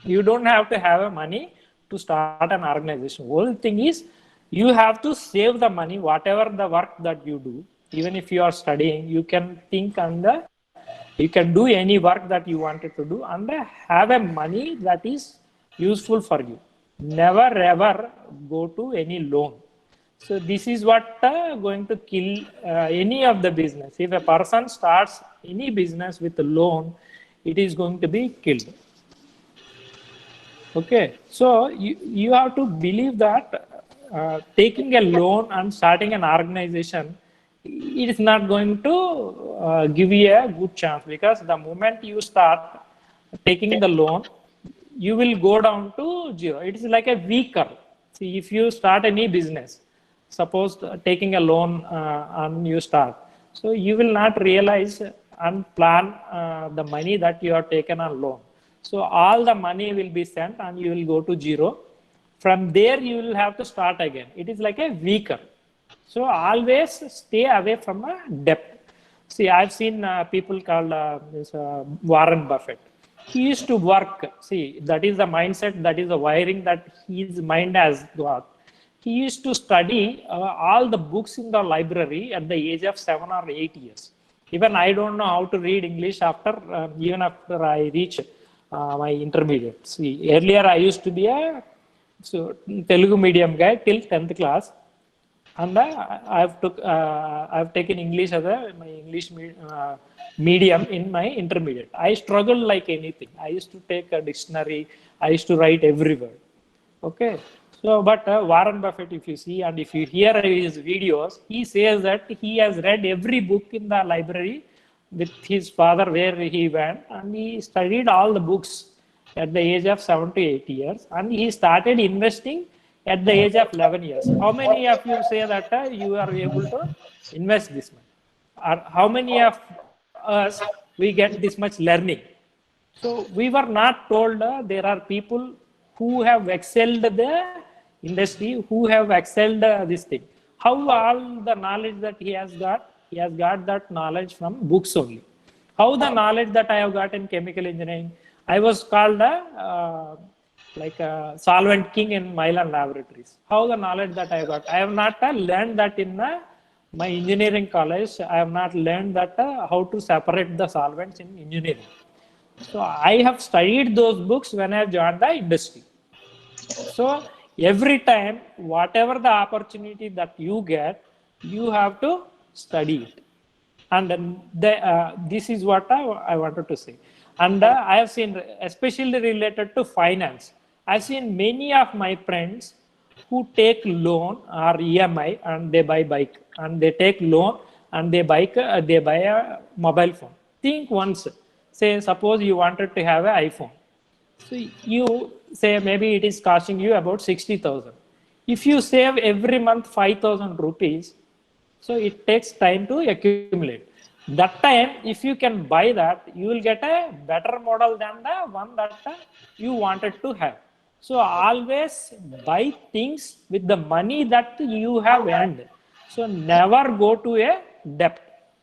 You don't have to have money to start an organization. The whole thing is you have to save the money, whatever the work that you do. Even if you are studying, you can think and you can do any work that you wanted to do and have a money that is useful for you. Never ever go to any loan. So this is what going to kill any of the business. If a person starts any business with a loan, it is going to be killed. Okay, so you have to believe that taking a loan and starting an organization, it is not going to give you a good chance, because the moment you start taking the loan, you will go down to 0. It is like a V curve. See, if you start any business, suppose taking a loan and you start, so you will not realize and plan the money that you have taken on loan. So all the money will be sent and you will go to 0. From there, you will have to start again. It is like a V curve. So always stay away from a debt. See, I've seen people called Warren Buffett. He used to work. See, that is the mindset, that is the wiring that his mind has got. He used to study all the books in the library at the age of 7 or 8 years. Even I don't know how to read English even after I reach my intermediate. See, earlier I used to be a Telugu medium guy till 10th class. And I've taken English as my English medium in my intermediate. I struggled like anything. I used to take a dictionary. I used to write every word. Okay. So, but Warren Buffett, if you see and if you hear his videos, he says that he has read every book in the library with his father where he went, and he studied all the books at the age of 7 to 8 years, and he started investing at the age of 11 years. How many of you say that you are able to invest this much? Or how many of us we get this much learning? So we were not told there are people who have excelled the industry, who have excelled this thing. How all the knowledge that he has got that knowledge from books only. How the knowledge that I have got in chemical engineering, I was called like a solvent king in Milan laboratories. How the knowledge that I got? I have not learned that in my engineering college, I have not learned that how to separate the solvents in engineering. So I have studied those books when I have joined the industry. So every time, whatever the opportunity that you get, you have to study it. And this is what I wanted to say. And I have seen, especially related to finance, I've seen many of my friends who take loan or EMI and they buy bike, and they take loan and they buy a mobile phone. Think once, say suppose you wanted to have an iPhone. So you say maybe it is costing you about 60,000. If you save every month 5,000 rupees, so it takes time to accumulate. That time, if you can buy that, you will get a better model than the one that you wanted to have. So always buy things with the money that you have earned. So never go to a debt.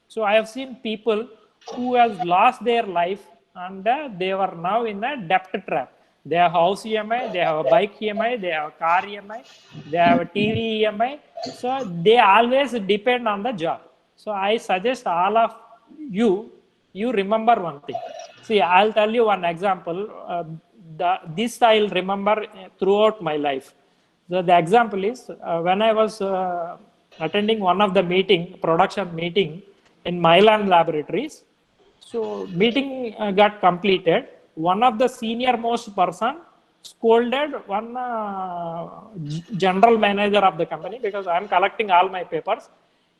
So I have seen people who has lost their life and they were now in a debt trap. They have house EMI, they have a bike EMI, they have a car EMI, they have a TV EMI. So they always depend on the job. So I suggest all of you remember one thing. See, I'll tell you one example. This I'll remember throughout my life. So the example is when I was attending one of the production meeting in Mylan Laboratories. So meeting got completed. One of the senior most person scolded one general manager of the company because I'm collecting all my papers.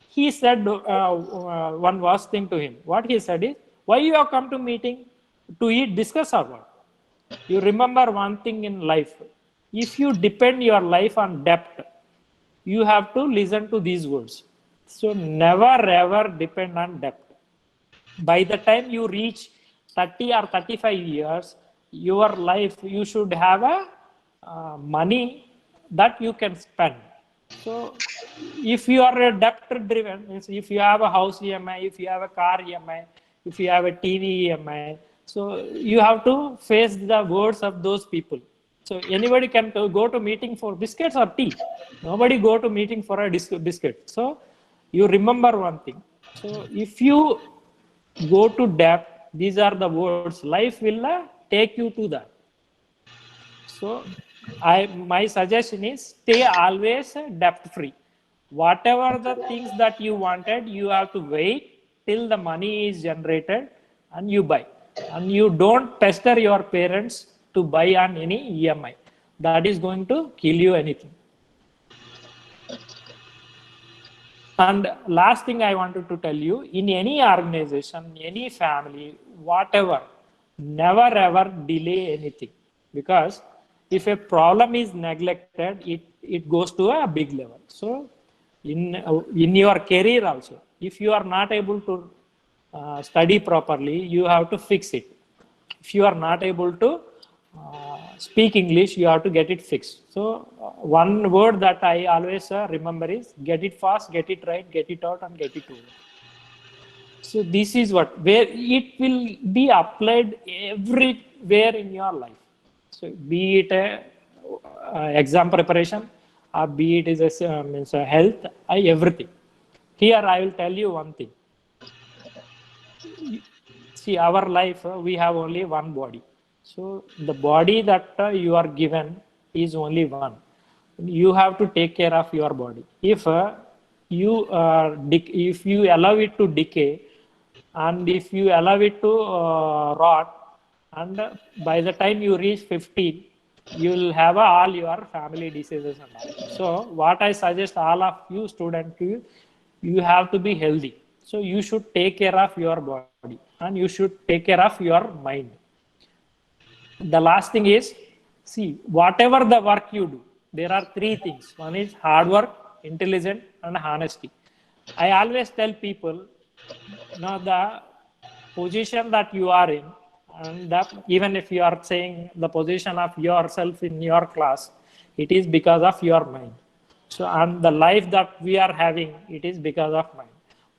He said one worst thing to him. What he said is, why you have come to meeting? To eat biscuits or what? You remember one thing in life. If you depend your life on debt, you have to listen to these words. So never ever depend on debt. By the time you reach 30 or 35 years, your life, you should have a money that you can spend. So if you are a debt driven, if you have a house EMI, if you have a car EMI, if you have a TV EMI, so you have to face the words of those people. So anybody can go to meeting for biscuits or tea. Nobody go to meeting for a biscuit. So you remember one thing. So if you go to debt, these are the words. Life will take you to that. So my suggestion is stay always debt free. Whatever the things that you wanted, you have to wait till the money is generated and you buy. And you don't pester your parents to buy on any EMI. That is going to kill you anything. And last thing I wanted to tell you, in any organization, any family, whatever, never ever delay anything. Because if a problem is neglected, it goes to a big level. So in your career also, if you are not able to study properly, you have to fix it. If you are not able to speak English, you have to get it fixed. So one word that I always remember is get it fast, get it right, get it out, and get it over. So this is where it will be applied everywhere in your life. So be it a exam preparation, or be it is a health, everything. Here I will tell you one thing. See, our life, we have only one body. So the body that you are given is only one. You have to take care of your body. If you allow it to decay, and if you allow it to rot, and by the time you reach 15, you will have all your family diseases and all. So what I suggest all of you students, you have to be healthy. So you should take care of your body and you should take care of your mind. The last thing is, see, whatever the work you do, there are three things. One is hard work, intelligence, and honesty. I always tell people, the position that you are in, and that even if you are saying the position of yourself in your class, it is because of your mind. So, and the life that we are having, it is because of mind.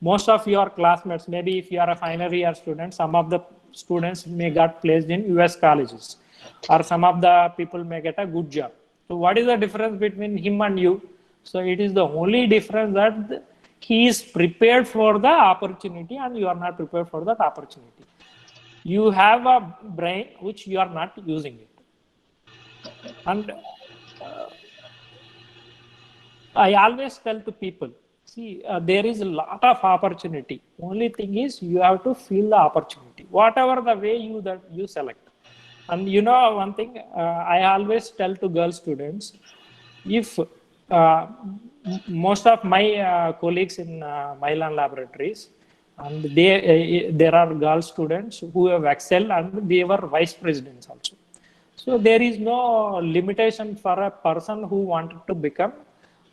Most of your classmates, maybe if you are a final year student, some of the students may get placed in US colleges, or some of the people may get a good job. So what is the difference between him and you? So it is the only difference that he is prepared for the opportunity and you are not prepared for that opportunity. You have a brain which you are not using it. And I always tell to people, see, there is a lot of opportunity. Only thing is you have to feel the opportunity, whatever the way you select. And you know one thing, I always tell to girl students, if most of my colleagues in Mylan laboratories, and there are girl students who have excelled and they were vice presidents also. So there is no limitation for a person who wanted to become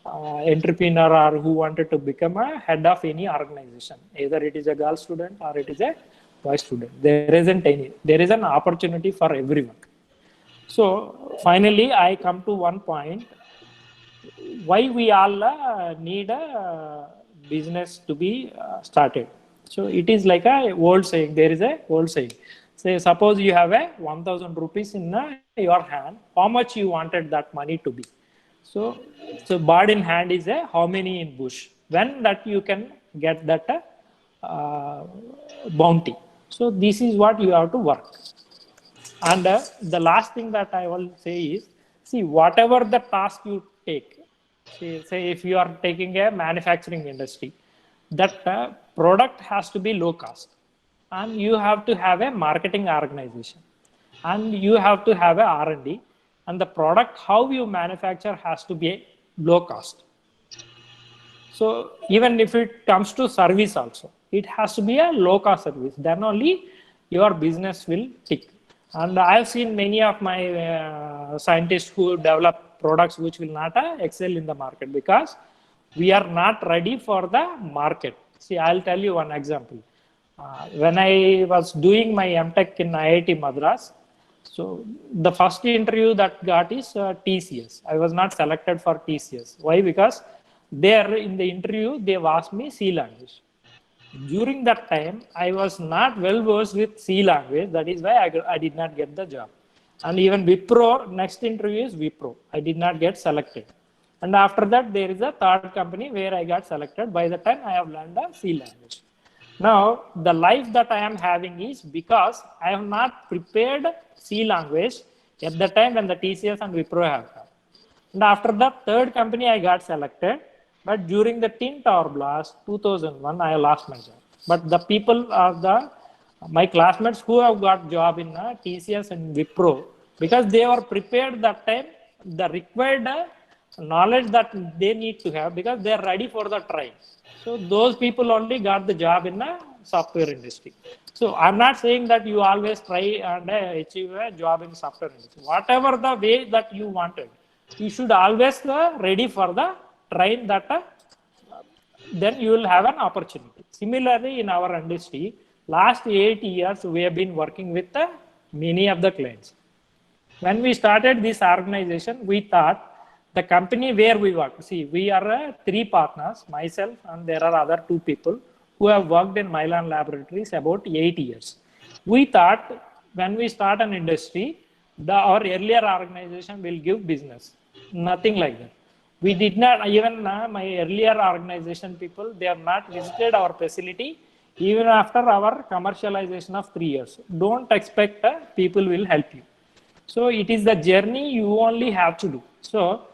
entrepreneur or who wanted to become a head of any organization. Either it is a girl student or it is a boy student. There isn't any. There is an opportunity for everyone. So finally, I come to one point. Why we all need a business to be started. So it is like a old saying. There is a old saying. Say, suppose you have a 1,000 rupees in your hand. How much you wanted that money to be? So bird in hand is a how many in bush. When that you can get that bounty. So this is what you have to work. And the last thing that I will say is, see, whatever the task you take, say if you are taking a manufacturing industry, that product has to be low cost. And you have to have a marketing organization. And you have to have a R&D. And the product, how you manufacture has to be low cost. So even if it comes to service also, it has to be a low cost service. Then only your business will tick. And I have seen many of my scientists who develop products which will not excel in the market because we are not ready for the market. See, I'll tell you one example. When I was doing my MTech in IIT Madras, so the first interview that got is TCS. I was not selected for TCS. Why? Because there in the interview, they asked me C language. During that time, I was not well versed with C language. That is why I did not get the job. And even Wipro, next interview is Wipro. I did not get selected. And after that, there is a third company where I got selected. By the time I have learned the C language. Now, the life that I am having is because I have not prepared C language at the time when the TCS and Wipro have come. And after that third company, I got selected. But during the Tin Tower Blast 2001, I lost my job. But the people are my classmates who have got job in TCS and Wipro, because they were prepared that time, the required knowledge that they need to have because they are ready for the trial. So those people only got the job in the software industry. So I'm not saying that you always try and achieve a job in software industry. Whatever the way that you wanted, you should always ready for the trial that then you will have an opportunity. Similarly, in our industry, last 8 years, we have been working with many of the clients. When we started this organization, we thought the company where we work, see, we are 3 partners, myself and there are other 2 people who have worked in Mylan Laboratories about 8 years. We thought when we start an industry, our earlier organization will give business. Nothing like that. We did not, even my earlier organization people, they have not visited our facility even after our commercialization of 3 years. Don't expect people will help you. So it is the journey you only have to do. So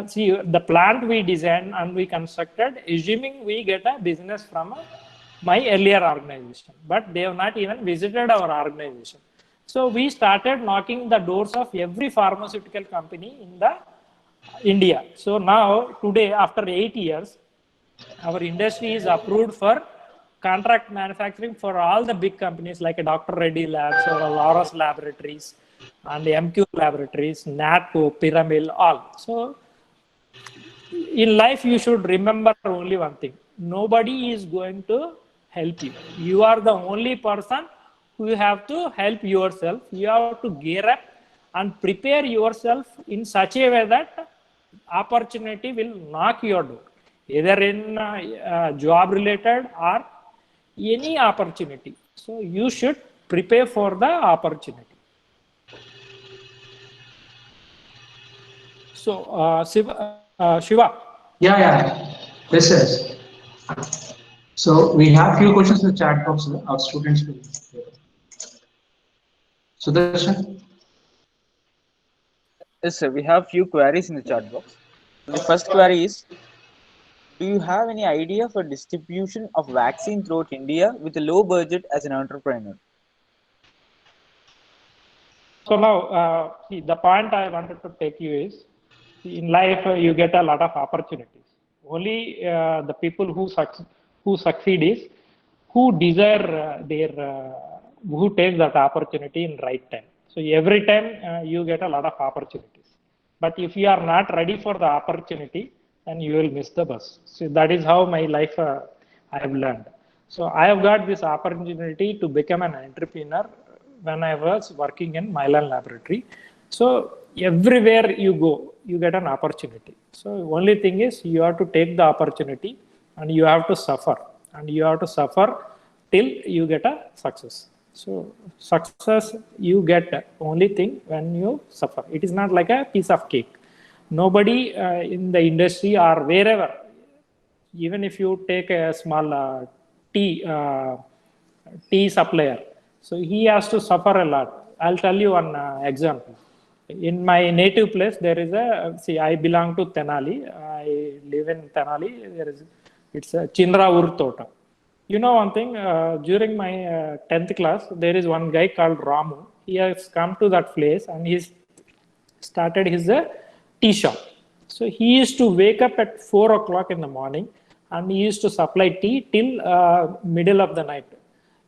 see, the plant we designed and we constructed, assuming we get a business from my earlier organization, but they have not even visited our organization. So we started knocking the doors of every pharmaceutical company in the India. So now, today, after 8 years, our industry is approved for contract manufacturing for all the big companies like Dr. Reddy Labs or Laurus Laboratories and MQ Laboratories, NATCO, Pyramil, all. So in life, you should remember only one thing. Nobody is going to help you. You are the only person who have to help yourself. You have to gear up and prepare yourself in such a way that opportunity will knock your door, either in job related or any opportunity. So you should prepare for the opportunity. So Shiva. Yeah. Yes. So we have few questions in the chat box. Our students will. Sudarshan? Yes, sir. We have few queries in the chat box. So the first query is, do you have any idea for distribution of vaccine throughout India with a low budget as an entrepreneur? So now, see, the point I wanted to take you is, in life you get a lot of opportunities. Only the people who succeed is who desire who take that opportunity in right time. So every time you get a lot of opportunities. But if you are not ready for the opportunity, then you will miss the bus. So that is how my life I have learned. So I have got this opportunity to become an entrepreneur when I was working in Milan laboratory. So everywhere you go, you get an opportunity. So only thing is you have to take the opportunity and you have to suffer. And you have to suffer till you get a success. So success you get only thing when you suffer. It is not like a piece of cake. Nobody in the industry or wherever, even if you take a small tea supplier, so he has to suffer a lot. I'll tell you one example. In my native place, there is a, see, I belong to Tenali. I live in Tenali. It's a Chinra Urtota. You know one thing, during my 10th class, there is one guy called Ramu. He has come to that place and he's started his tea shop. So he used to wake up at 4 o'clock in the morning and he used to supply tea till middle of the night.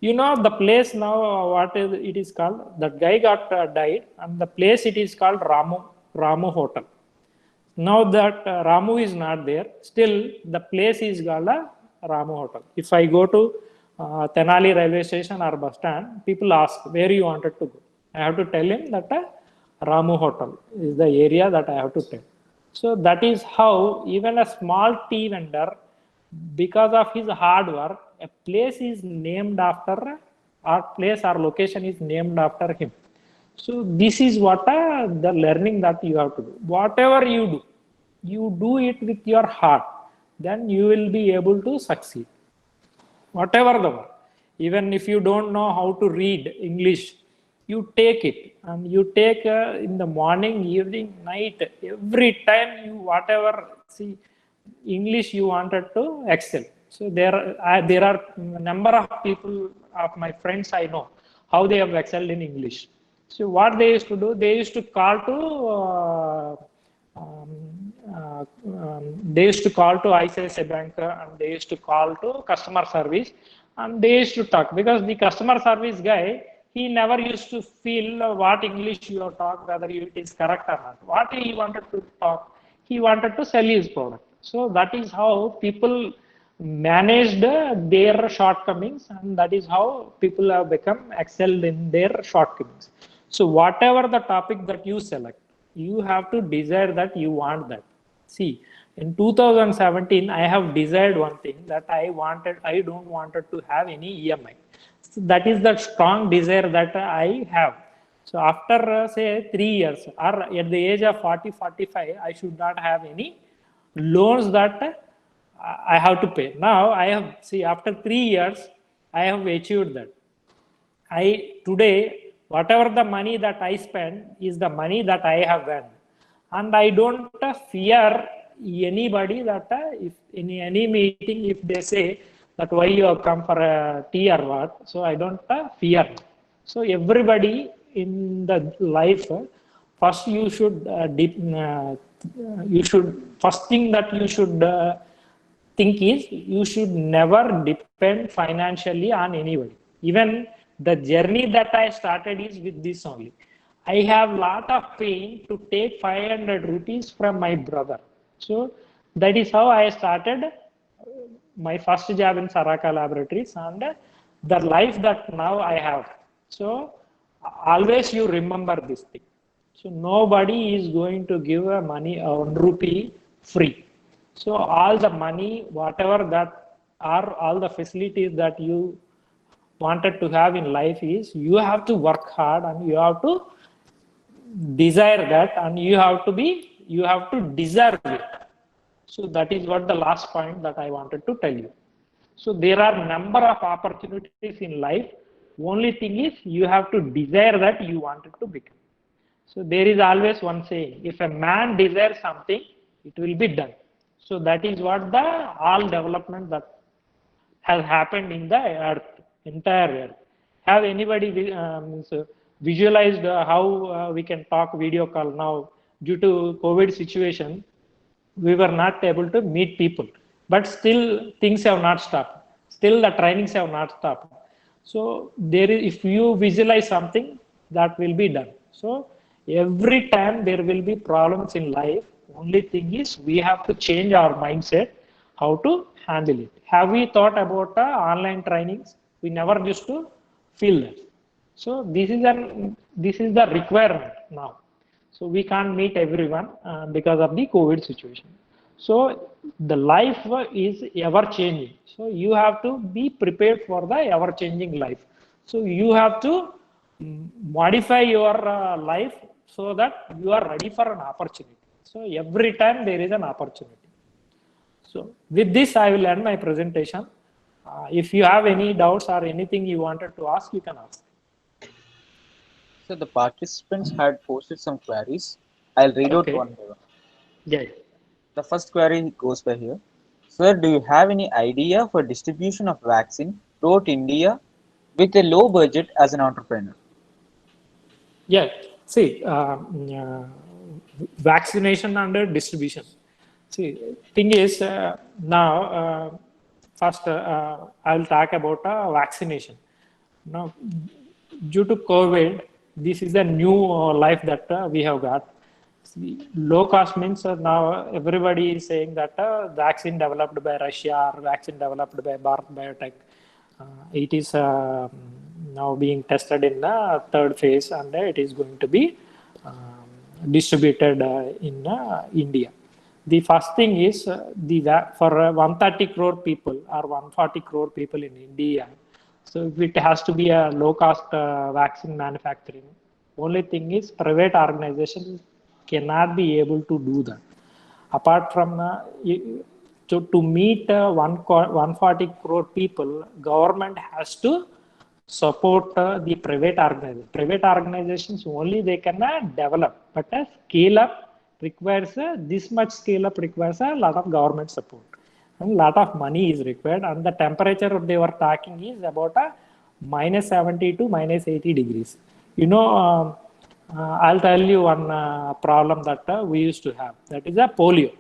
You know the place now, what is it is called? That guy got died, and the place it is called Ramu Hotel. Now that Ramu is not there, still the place is called Ramu Hotel. If I go to Tenali railway station or bus stand, people ask where you wanted to go. I have to tell him that Ramu Hotel is the area that I have to tell. So that is how even a small tea vendor, because of his hard work, a place is named after, or place or location is named after him. So this is what the learning that you have to do. Whatever you do it with your heart, then you will be able to succeed. Whatever the work, even if you don't know how to read English, you take it and you take in the morning, evening, night, every time you whatever see English you wanted to excel. So there are number of people of my friends I know how they have excelled in English. So what they used to do, they used to call to they used to call to ICICI Bank and they used to call to customer service and they used to talk, because the customer service guy, he never used to feel what English you have talked, whether it is correct or not. What he wanted to talk, he wanted to sell his product. So that is how people managed their shortcomings, and that is how people have become excelled in their shortcomings. So whatever the topic that you select, you have to desire that you want that. See, in 2017, I have desired one thing that I don't wanted to have any EMI. So that is the strong desire that I have. So after say 3 years or at the age of 40, 45, I should not have any loans that I have to pay. Now I have, see, after 3 years, I have achieved that. Today, whatever the money that I spend is the money that I have earned. And I don't fear anybody that if in any meeting, if they say that why you have come for a tea or what, so I don't fear. So everybody in the life, first you should, first thing that you should think is, you should never depend financially on anybody. Even the journey that I started is with this only. I have lot of pain to take 500 rupees from my brother. So that is how I started my first job in Saraka Laboratories and the life that now I have. So always you remember this thing. So nobody is going to give a money, 1 rupee free. So all the money, whatever that are, all the facilities that you wanted to have in life is, you have to work hard and you have to desire that, and you have to deserve it. So that is what the last point that I wanted to tell you. So there are number of opportunities in life. Only thing is you have to desire that you wanted to become. So there is always one saying, if a man desires something, it will be done. So that is what the all development that has happened in the earth, entire earth. Have anybody visualized how we can talk video call now due to COVID situation? We were not able to meet people, but still things have not stopped. Still the trainings have not stopped. So there is, if you visualize something, that will be done. So every time there will be problems in life. Only thing is we have to change our mindset how to handle it. Have we thought about online trainings? We never used to feel that. So this is the requirement now. So we can't meet everyone because of the COVID situation. So the life is ever changing. So you have to be prepared for the ever changing life. So you have to modify your life so that you are ready for an opportunity. So every time there is an opportunity. So with this, I will end my presentation. If you have any doubts or anything you wanted to ask, you can ask. So the participants had posted some queries. I'll read out Okay. one by one. Yeah. The first query goes by here. Sir, do you have any idea for distribution of vaccine throughout India with a low budget as an entrepreneur? Yeah. See, vaccination and distribution. See, thing is now first I'll talk about vaccination. Now, due to COVID, this is a new life that we have got. See, low cost means now everybody is saying that vaccine developed by Russia or vaccine developed by Bharat Biotech. It is now being tested in the third phase, and it is going to be distributed in India. The first thing is for 130 crore people or 140 crore people in India. So it has to be a low cost vaccine manufacturing. Only thing is private organizations cannot be able to do that. Apart from to meet 140 crore people, government has to support the private organizations. Private organizations only they can develop, but a scale up requires this much scale up requires a lot of government support. And a lot of money is required, and the temperature they were talking is about a -70 to -80 degrees. You know, I'll tell you one problem that we used to have. That is a polio.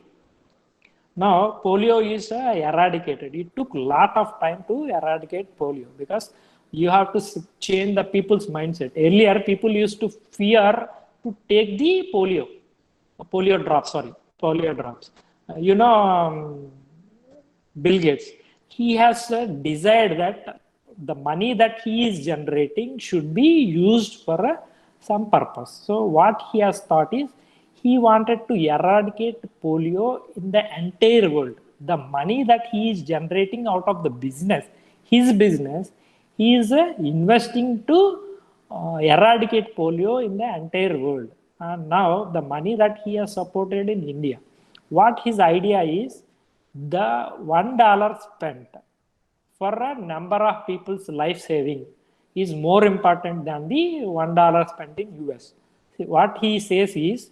Now, polio is eradicated. It took a lot of time to eradicate polio because you have to change the people's mindset. Earlier, people used to fear to take the polio drops. You know, Bill Gates, he has desired that the money that he is generating should be used for some purpose. So what he has thought is he wanted to eradicate polio in the entire world. The money that he is generating out of the business, his business, he is investing to eradicate polio in the entire world. And now the money that he has supported in India, what his idea is, the $1 spent for a number of people's life saving is more important than the $1 spent in US. See, what he says is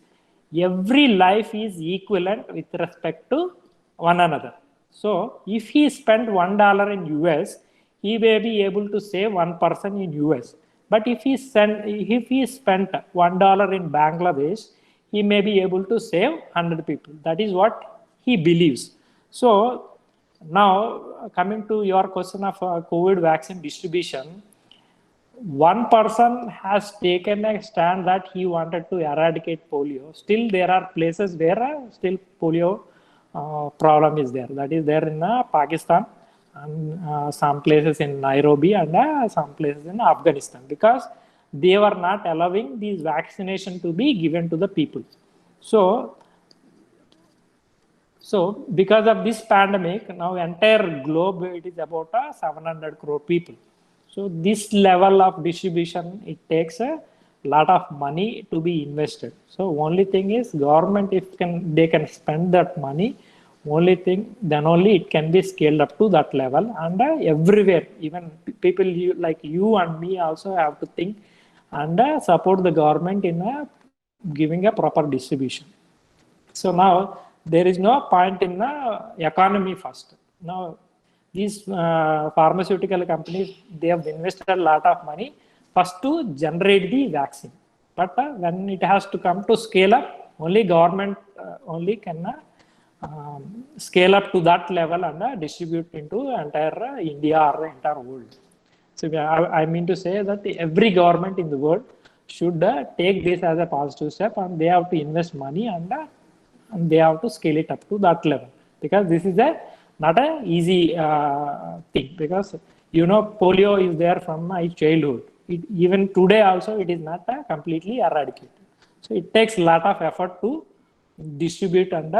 every life is equivalent with respect to one another. So if he spent $1 in US, he may be able to save one person in US. But if he spent $1 in Bangladesh, he may be able to save 100 people. That is what he believes. So now coming to your question of COVID vaccine distribution, one person has taken a stand that he wanted to eradicate polio. Still there are places where still polio problem is there. That is there in Pakistan and some places in Nairobi and some places in Afghanistan, because they were not allowing these vaccination to be given to the people. So because of this pandemic, now entire globe, it is about 700 crore people. So this level of distribution, it takes a lot of money to be invested. So only thing is government, if they can spend that money, only thing, then only it can be scaled up to that level. And everywhere, even people like you and me also have to think and support the government in giving a proper distribution. So now there is no point in the economy first. Now these pharmaceutical companies, they have invested a lot of money first to generate the vaccine. But when it has to come to scale up, only government only can scale up to that level and distribute into entire India or entire world. So I mean to say that every government in the world should take this as a positive step, and they have to invest money and they have to scale it up to that level, because this is not a easy thing, because polio is there from my childhood. Even today also it is not completely eradicated. So it takes a lot of effort to distribute and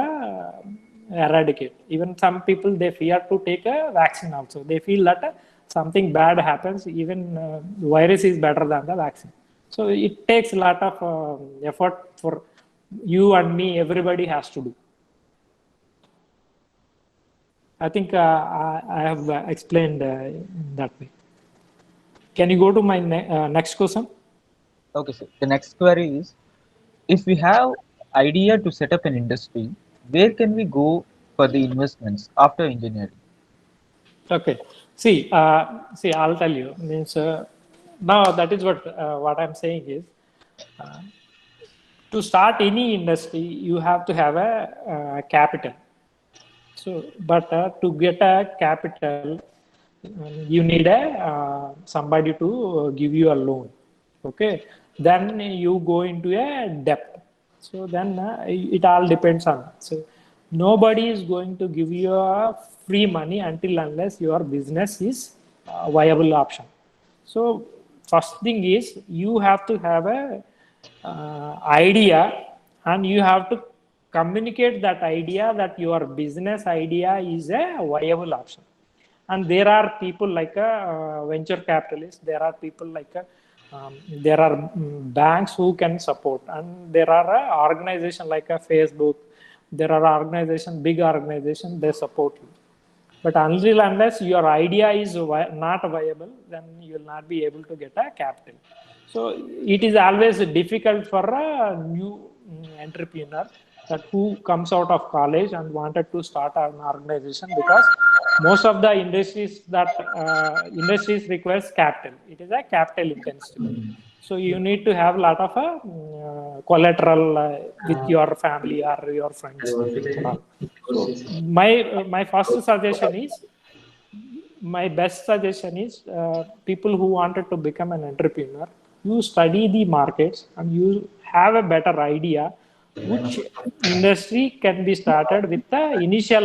eradicate. Even some people, they fear to take a vaccine also. They feel that something bad happens, even the virus is better than the vaccine. So it takes a lot of effort for you and me, everybody has to do. I think I have explained that way. Can you go to my next question? Okay, sir. The next query is, if we have idea to set up an industry, where can we go for the investments after engineering? Okay. See, I'll tell you. Means now that is what I'm saying is, to start any industry, you have to have a capital. So, but to get a capital, you need somebody to give you a loan. Okay. Then you go into a debt. So then it all depends on. So nobody is going to give you a free money until unless your business is a viable option. So first thing is, you have to have a idea, and you have to communicate that idea, that your business idea is a viable option. And there are people like venture capitalists, there are people like there are banks who can support, and there are organizations like Facebook, there are organizations, big organizations, they support you. But unless your idea is not viable, then you will not be able to get a capital. So it is always difficult for a new entrepreneur that who comes out of college and wanted to start an organization, because most of the industries requires capital. It is a capital intensive. So you need to have a lot of collateral with your family or your friends. So my first suggestion is, my best suggestion is, people who wanted to become an entrepreneur, you study the markets and you have a better idea which industry can be started with the initial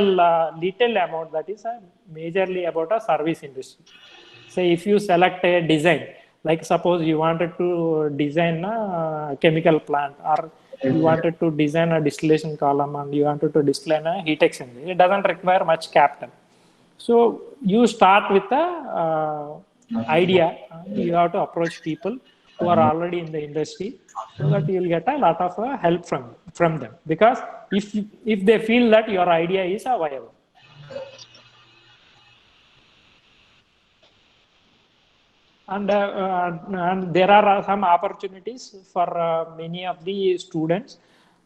little amount, that is majorly about a service industry. Say if you select a design, like suppose you wanted to design a chemical plant, or you wanted to design a distillation column, and you wanted to design a heat exchanger, it doesn't require much capital. So you start with the idea, and you have to approach people who are already in the industry, so that you will get a lot of help from them. Because if they feel that your idea is viable. And there are some opportunities for many of the students.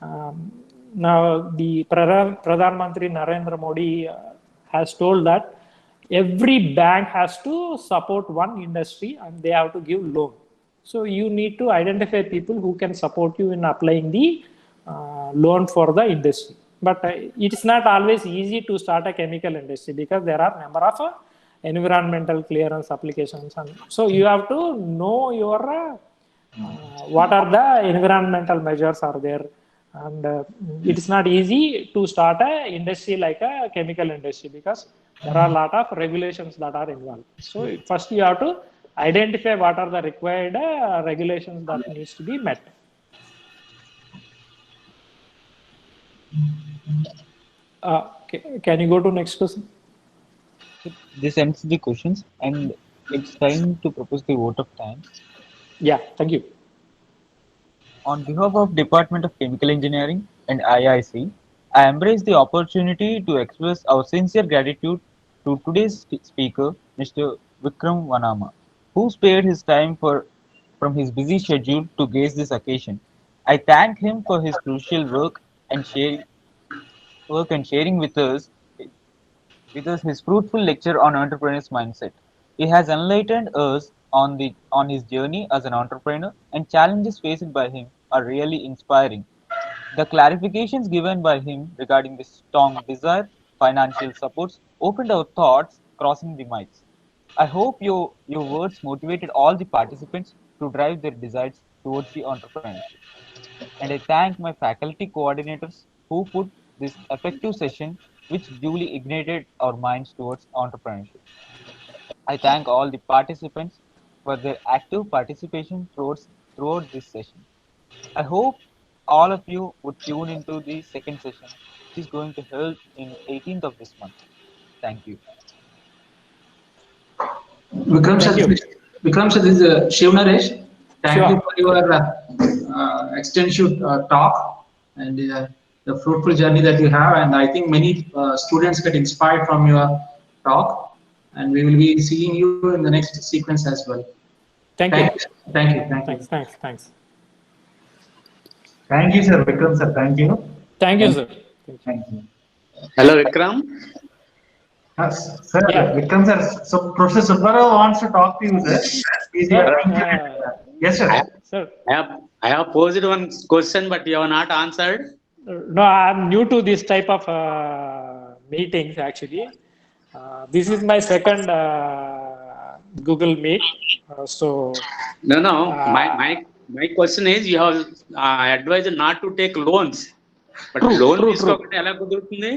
Now the Pradhan Mantri Narendra Modi has told that every bank has to support one industry and they have to give loan. So you need to identify people who can support you in applying the loan for the industry. But it is not always easy to start a chemical industry, because there are number of environmental clearance applications, and so you have to know your what are the environmental measures are there, and it is not easy to start a industry like a chemical industry, because there are a lot of regulations that are involved. So first you have to identify what are the required regulations that needs to be met. Can you go to next question? This ends the questions, and it's time to propose the vote of thanks. Yeah, thank you. On behalf of Department of Chemical Engineering and IIC, I embrace the opportunity to express our sincere gratitude to today's speaker, Mr. Vikram Vanama, who spared his time from his busy schedule to grace this occasion. I thank him for his crucial work and sharing with us his fruitful lecture on entrepreneur's mindset. He has enlightened us on his journey as an entrepreneur, and challenges faced by him are really inspiring. The clarifications given by him regarding the strong desire, financial supports opened our thoughts, crossing the miles. I hope your words motivated all the participants to drive their desires towards the entrepreneurship. And I thank my faculty coordinators who put this effective session which duly ignited our minds towards entrepreneurship. I thank all the participants for their active participation throughout this session. I hope all of you would tune into the second session, which is going to held in 18th of this month. Thank you. Vikram sir, Thank you. Vikram sir, this is Shiv Naresh. Thank Sure. you for your extensive talk and the fruitful journey that you have. And I think many students get inspired from your talk. And we will be seeing you in the next sequence as well. Thank you. Thank you. Thank you. Thanks. Thank you, sir. Vikram, sir. Thank you. Thank you, sir. Thank you. Hello, Vikram. Sir, Yeah. Vikram, sir. So, Professor Subbarao wants to talk to you, sir. He's Sir, here. Yes, sir. Sir, I have posed one question, but you have not answered. no, I'm new to this type of meetings actually. This is my second Google Meet. So, No. My question is, you have advised not to take loans, but loan తీసుకోకుండా ఎలా కుదురుతుంది?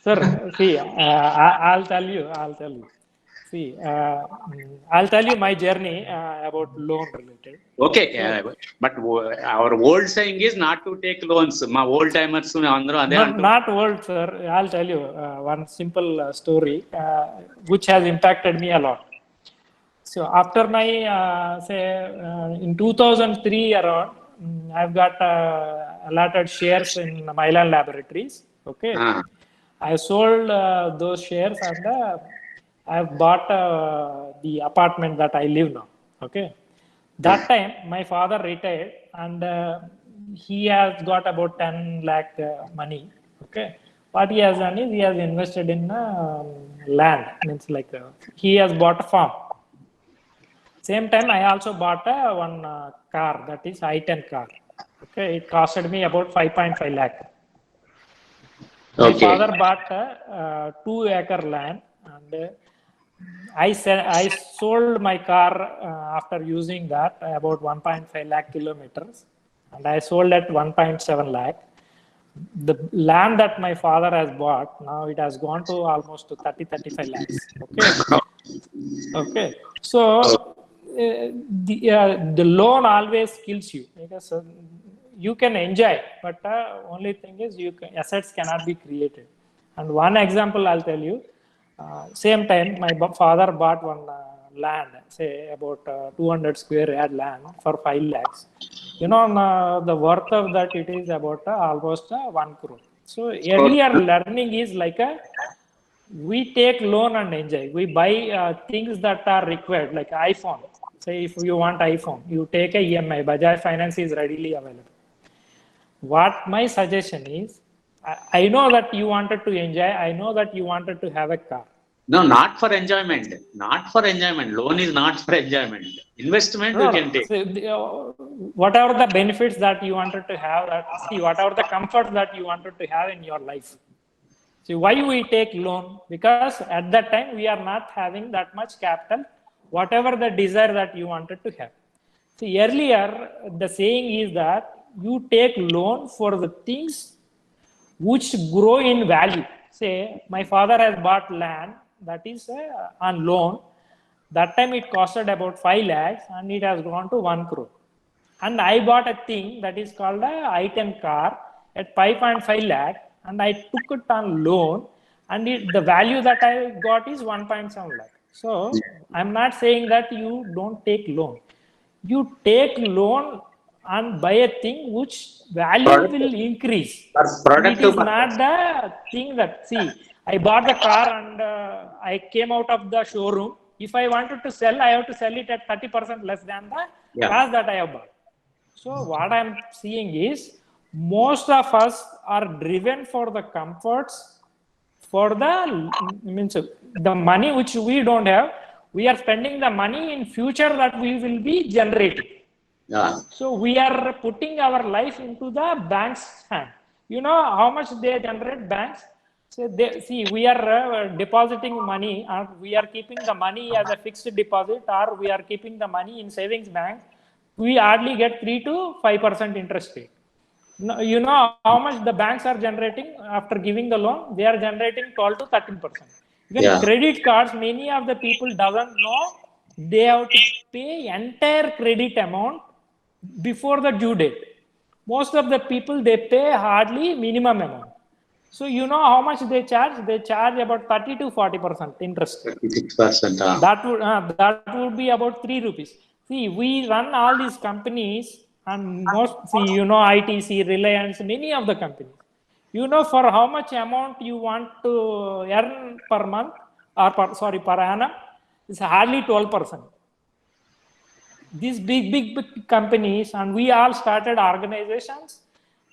sir, see, I'll tell you. See, I'll tell you my journey about loan related. Okay, but our old saying is not to take loans. మా old timers అందరూ అదే అంటారు. Not old, sir. I'll tell you one simple story which has impacted me a lot. So after my in 2003 around, I've got allotted shares in Mylan Laboratories. Okay, I sold those shares and I've bought the apartment that I live now. Okay, that time my father retired and he has got about 10 lakh money. Okay, what he has done is he has invested in land. Means like he has bought a farm. Same time, I also bought one car, that is I-10 car. Okay, it costed me about 5.5 lakh. My father bought 2-acre land, and I sold my car after using that about 1.5 lakh kilometers, and I sold at 1.7 lakh. The land that my father has bought, now it has gone to almost 30-35 lakhs. Okay. So the loan always kills you because you can enjoy, but only thing is assets cannot be created. And one example I'll tell you. Same time, my father bought one land, say about 200 square yard land for 5 lakhs. You know, the worth of that it is about almost 1 crore. So earlier learning is like we take loan and enjoy. We buy things that are required, like iPhone. Say if you want iPhone, you take a EMI. Bajaj Finance is readily available. What my suggestion is, I know that you wanted to enjoy. I know that you wanted to have a car. No, not for enjoyment. Not for enjoyment. Loan is not for enjoyment. Investment you can take. So, whatever the benefits that you wanted to have, whatever the comfort that you wanted to have in your life. See, why we take loan? Because at that time we are not having that much capital. Whatever the desire that you wanted to have. See, earlier the saying is that you take loan for the things which grow in value. Say, my father has bought land that is on loan. That time it costed about 5 lakhs and it has gone to 1 crore. And I bought a thing that is called a I-10 car at 5.5 lakh and I took it on loan and the value that I got is 1.7 lakh. So I'm not saying that you don't take loan. You take loan and buy a thing which value Product. will increase. Product It is to not the thing that, see, I bought the car and I came out of the showroom. If I wanted to sell, I have to sell it at 30% less than the Yeah. cost that I have bought. So what I'm seeing is most of us are driven for the comforts, for the means the money which we don't have. We are spending the money in future that we will be generating. Yeah. So we are putting our life into the bank's hand. You know how much they generate, banks? So they, see, we are depositing money, or we are keeping the money as a fixed deposit, or we are keeping the money in savings bank. We hardly get 3 to 5% interest rate. You know how much the banks are generating after giving the loan? They are generating 12 to 13%. Even Yeah. credit cards, many of the people doesn't know they have to pay entire credit amount before the due date. Most of the people, they pay hardly minimum amount. So you know how much they charge? They charge about 30 to 40% interest. 36%. That would be about 3 rupees. See, we run all these companies, and most, see, you know, ITC, Reliance, many of the companies. You know for how much amount you want to earn per month, or per annum? It's hardly 12%. These big companies, and we all started organizations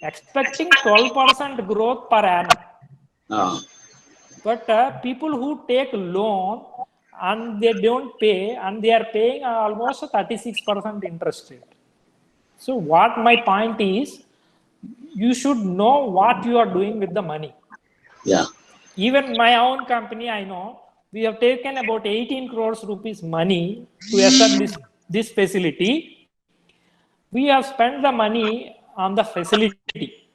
expecting 12% growth per annum. But people who take loan and they don't pay, and they are paying almost 36% interest rate. So what my point is, you should know what you are doing with the money. Yeah. Even my own company, I know we have taken about 18 crores rupees money to establish this facility. We have spent the money on the facility.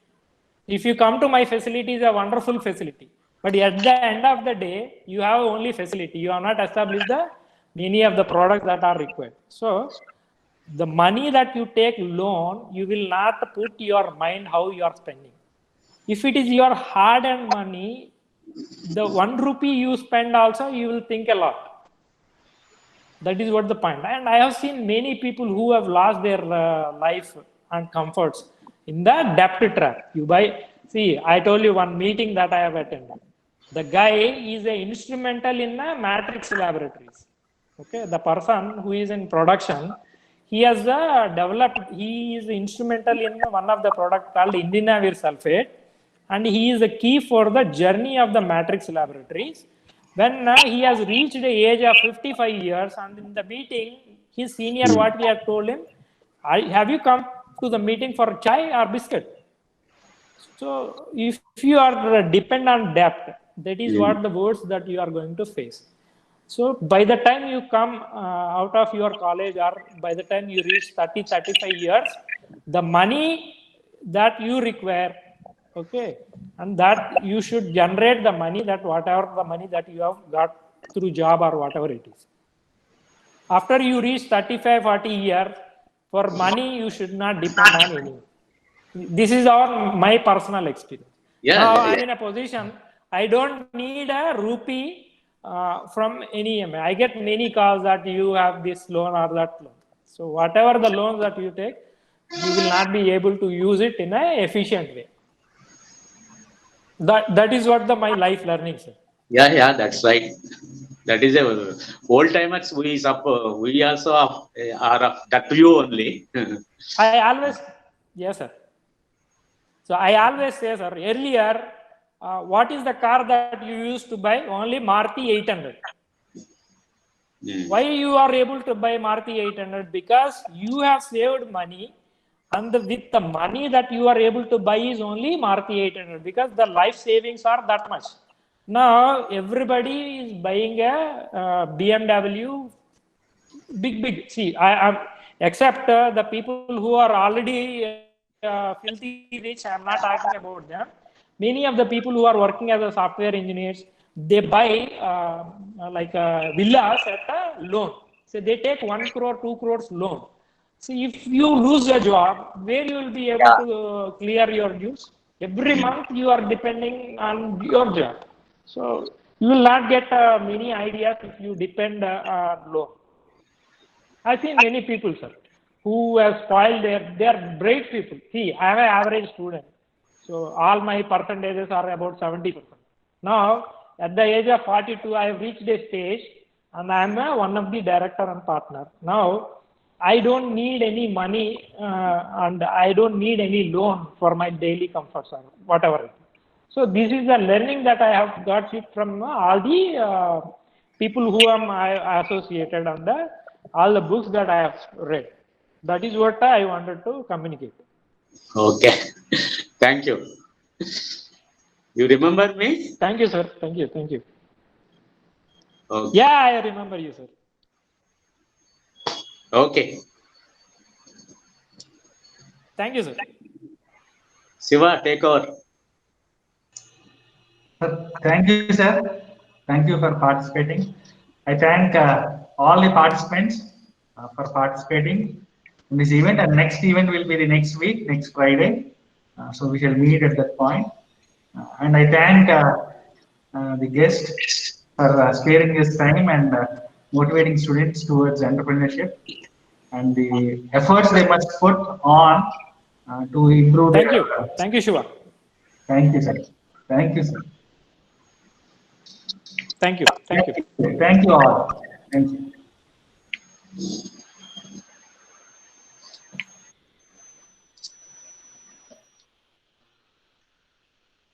If you come to my facility, it's a wonderful facility. But at the end of the day, you have only facility. You have not established the many of the products that are required. So the money that you take loan, you will not put your mind how you are spending. If it is your hard-earned money, the 1 rupee you spend also, you will think a lot. That is what the point. And I have seen many people who have lost their life and comforts in the debt trap. You buy, see, I told you one meeting that I have attended. The guy is instrumental in the Matrix laboratories. Okay, the person who is in production, he has developed, he is instrumental in one of the product called Indinavir sulfate, and he is the key for the journey of the Matrix laboratories. When he has reached the age of 55 years, and in the meeting, his senior, what he had told him, have you come to the meeting for chai or biscuit? So if you are dependent on debt, that is what the words that you are going to face. So by the time you come out of your college, or by the time you reach 30, 35 years, the money that you require, okay, and that you should generate the money, that whatever the money that you have got through job or whatever it is. After you reach 35, 40 years, for money, you should not depend on anyone. This is my personal experience. Yeah, now yeah. I'm in a position, I don't need a rupee from any EMI. I get many calls that you have this loan or that loan. So whatever the loans that you take, you will not be able to use it in an efficient way. That is what my life learning, sir. Yeah, that's right. That is a old timers. We also are of that view only. I always, yes, sir. So I always say, sir, earlier, what is the car that you used to buy? Only Maruti 800. Why you are able to buy Maruti 800? Because you have saved money, and with the money that you are able to buy is only Maruti 800, because the life savings are that much. Now everybody is buying a BMW, big. See, except the people who are already filthy rich. I'm not talking about them. Many of the people who are working as a software engineers, they buy villas at a loan. So they take 1 crore, 2 crores loan. So if you lose a job, where you will be able to clear your dues? Every month you are depending on your job. So you will not get many ideas if you depend on loan. I've seen many people, sir, who have spoiled they are bright people. See, I am an average student. So all my percentages are about 70%. Now, at the age of 42, I have reached a stage and I am one of the director and partner. Now, I don't need any money and I don't need any loan for my daily comforts or whatever. So this is the learning that I have got it from all the people who am I associated and all the books that I have read. That is what I wanted to communicate. Okay. Thank you. You remember me? Thank you, sir. Thank you. Thank you. Okay. Yeah, I remember you, sir. Okay. Thank you, sir. Shiva, take over. Thank you, sir. Thank you for participating. I thank all the participants for participating in this event. And next event will be the next week, next Friday. So we shall meet at that point. And I thank the guest for sparing his time and motivating students towards entrepreneurship and the efforts they must put on to improve. Thank you. Thank you, Shiva. Thank you, sir. Thank you, sir. Thank you. Thank you. Thank you all. Thank you.